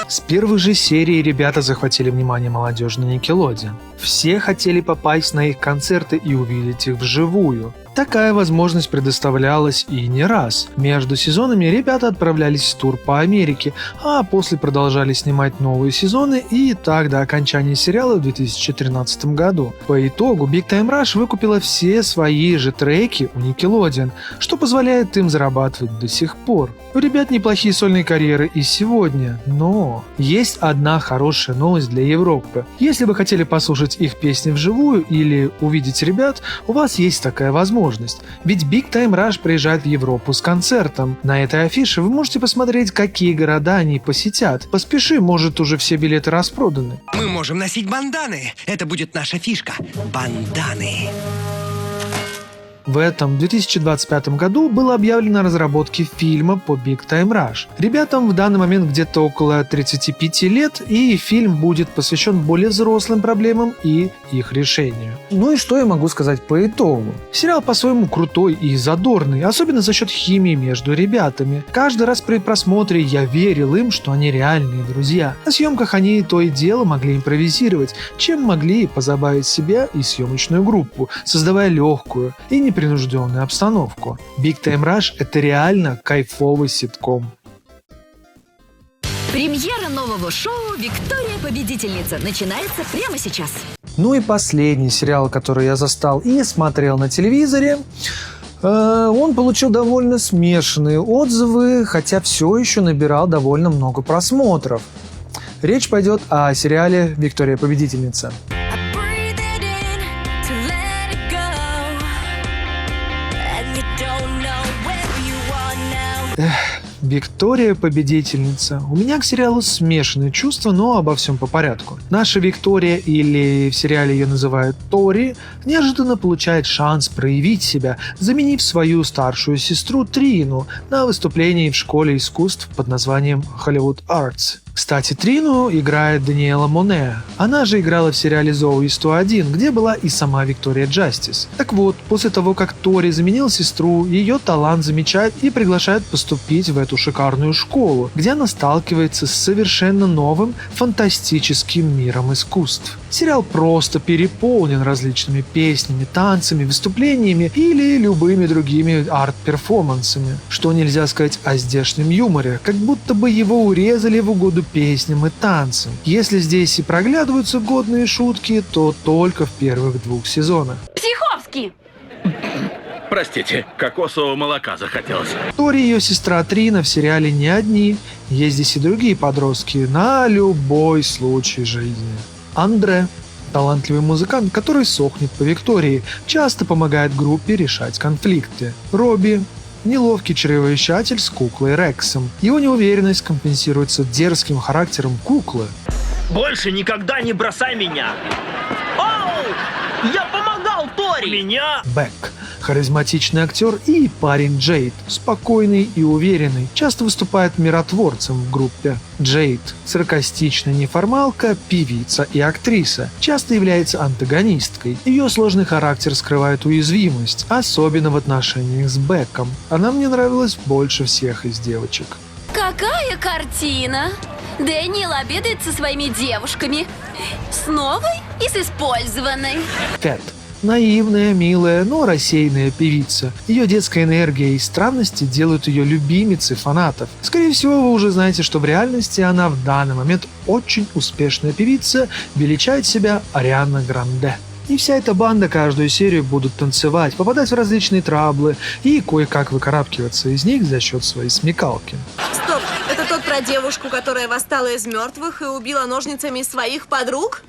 С первой же серии ребята захватили внимание молодежи на Nickelodeon. Все хотели попасть на их концерты и увидеть их вживую. Такая возможность предоставлялась и не раз. Между сезонами ребята отправлялись в тур по Америке, а после продолжали снимать новые сезоны и так до окончания сериала в 2013 году. По итогу Big Time Rush выкупила все свои же треки у Nickelodeon, что позволяет им зарабатывать до сих пор. У ребят неплохие сольные карьеры и сегодня, но есть одна хорошая новость для Европы. Если вы хотели послушать их песни вживую или увидеть ребят, у вас есть такая возможность. Ведь Big Time Rush приезжает в Европу с концертом. На этой афише вы можете посмотреть, какие города они посетят. Поспеши, может, уже все билеты распроданы. Мы можем носить банданы. Это будет наша фишка. Банданы. В этом 2025 году было объявлено о разработке фильма по Big Time Rush. Ребятам в данный момент где-то около 35 лет, и фильм будет посвящен более взрослым проблемам и их решению. Ну и что я могу сказать по итогу? Сериал по-своему крутой и задорный, особенно за счет химии между ребятами. Каждый раз при просмотре я верил им, что они реальные друзья. На съемках они то и дело могли импровизировать, чем могли позабавить себя и съемочную группу, создавая легкую и непринужденную обстановку. Big Time Rush — это реально кайфовый ситком. Премьера нового шоу «Виктория Победительница» начинается прямо сейчас. Ну и последний сериал, который я застал и смотрел на телевизоре, он получил довольно смешанные отзывы, хотя все еще набирал довольно много просмотров. Речь пойдет о сериале «Виктория Победительница». Виктория победительница. У меня к сериалу смешанные чувства, но обо всем по порядку. Наша Виктория, или в сериале ее называют Тори, неожиданно получает шанс проявить себя, заменив свою старшую сестру Трину на выступлении в школе искусств под названием Hollywood Arts. Кстати, Трину играет Даниэла Моне. Она же играла в сериале Зоуи 101, где была и сама Виктория Джастис. Так вот, после того, как Тори заменила сестру, ее талант замечают и приглашают поступить в эту шикарную школу, где она сталкивается с совершенно новым фантастическим миром искусств. Сериал просто переполнен различными песнями, танцами, выступлениями или любыми другими арт-перформансами. Что нельзя сказать о здешнем юморе, как будто бы его урезали в угоду песням и танцам. Если здесь и проглядываются годные шутки, то только в первых 2 сезонах. Психовский! Простите, кокосового молока захотелось. Тори и ее сестра Трина в сериале не одни. Есть здесь и другие подростки на любой случай жизни. Андре – талантливый музыкант, который сохнет по Виктории, часто помогает группе решать конфликты. Робби – неловкий чревовещатель с куклой Рексом. Его неуверенность компенсируется дерзким характером куклы. Больше никогда не бросай меня! Оу! Я помогал Тори! Меня? Бек – харизматичный актер и парень Джейд, спокойный и уверенный, часто выступает миротворцем в группе. Джейд – саркастичная неформалка, певица и актриса, часто является антагонисткой. Ее сложный характер скрывает уязвимость, особенно в отношениях с Беком. Она мне нравилась больше всех из девочек. Какая картина! Дэниел обедает со своими девушками. С новой и с использованной. Кэт – наивная, милая, но рассеянная певица. Ее детская энергия и странности делают ее любимицей фанатов. Скорее всего, вы уже знаете, что в реальности она в данный момент очень успешная певица, величает себя Ариана Гранде. И вся эта банда каждую серию будут танцевать, попадать в различные траблы и кое-как выкарабкиваться из них за счет своей смекалки. Стоп, это тот про девушку, которая восстала из мертвых и убила ножницами своих подруг?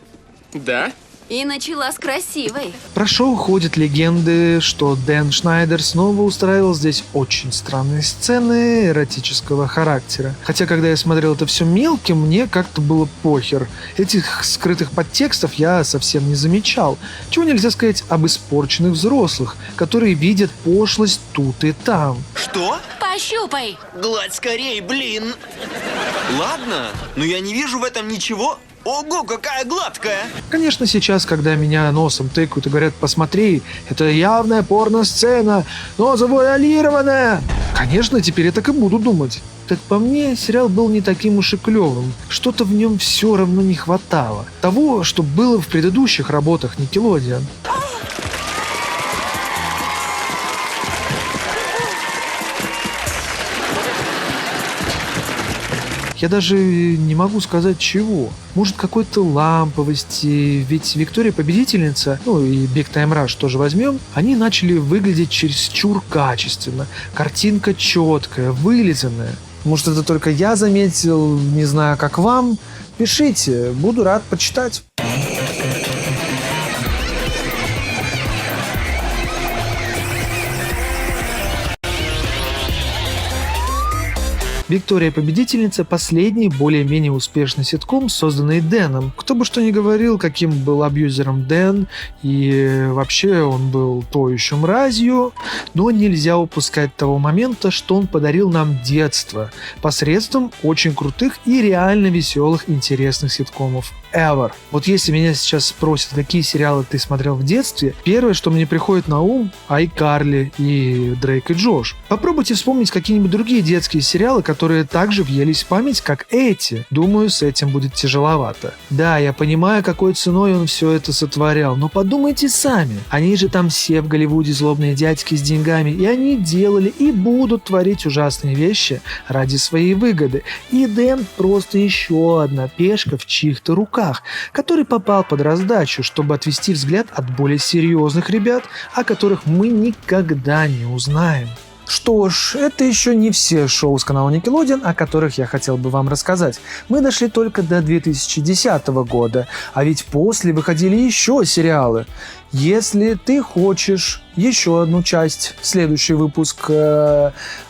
Да? И начала с красивой. Про шоу ходят легенды, что Дэн Шнайдер снова устраивал здесь очень странные сцены эротического характера. Хотя, когда я смотрел это все мелким, мне как-то было похер. Этих скрытых подтекстов я совсем не замечал. Чего нельзя сказать об испорченных взрослых, которые видят пошлость тут и там. Что? Пощупай. Гладь скорей, блин. Ладно, но я не вижу в этом ничего. Ого, какая гладкая! Конечно, сейчас, когда меня носом тыкают и говорят: посмотри, это явная порно-сцена, но завуалированная. Конечно, теперь я так и буду думать. Как по мне, сериал был не таким уж и клевым. Что-то в нем все равно не хватало. Того, что было в предыдущих работах Nickelodeon. Я даже не могу сказать чего. Может, какой-то ламповости. Ведь Виктория победительница, ну и Big Time Rush тоже возьмем, они начали выглядеть чересчур качественно. Картинка четкая, вылизанная. Может, это только я заметил, не знаю, как вам. Пишите, буду рад почитать. «Виктория победительница» — последний более-менее успешный ситком, созданный Дэном. Кто бы что ни говорил, каким был абьюзером Дэн, и вообще он был то еще мразью, но нельзя упускать того момента, что он подарил нам детство посредством очень крутых и реально веселых, интересных ситкомов. Ever. Вот если меня сейчас спросят, какие сериалы ты смотрел в детстве, первое, что мне приходит на ум — iCarly и Дрейк и Джош. Попробуйте вспомнить какие-нибудь другие детские сериалы, которые также въелись в память, как эти. Думаю, с этим будет тяжеловато. Да, я понимаю, какой ценой он все это сотворял, но подумайте сами. Они же там все в Голливуде злобные дядьки с деньгами, и они делали и будут творить ужасные вещи ради своей выгоды. И Дэн просто еще одна пешка в чьих-то руках, который попал под раздачу, чтобы отвести взгляд от более серьезных ребят, о которых мы никогда не узнаем. Что ж, это еще не все шоу с канала Nickelodeon, о которых я хотел бы вам рассказать. Мы дошли только до 2010 года, а ведь после выходили еще сериалы. Если ты хочешь еще одну часть, следующий выпуск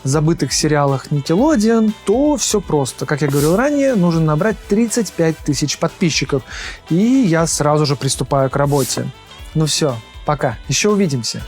забытых сериалах Nickelodeon, то все просто. Как я говорил ранее, нужно набрать 35 тысяч подписчиков, и я сразу же приступаю к работе. Ну все, пока, еще увидимся.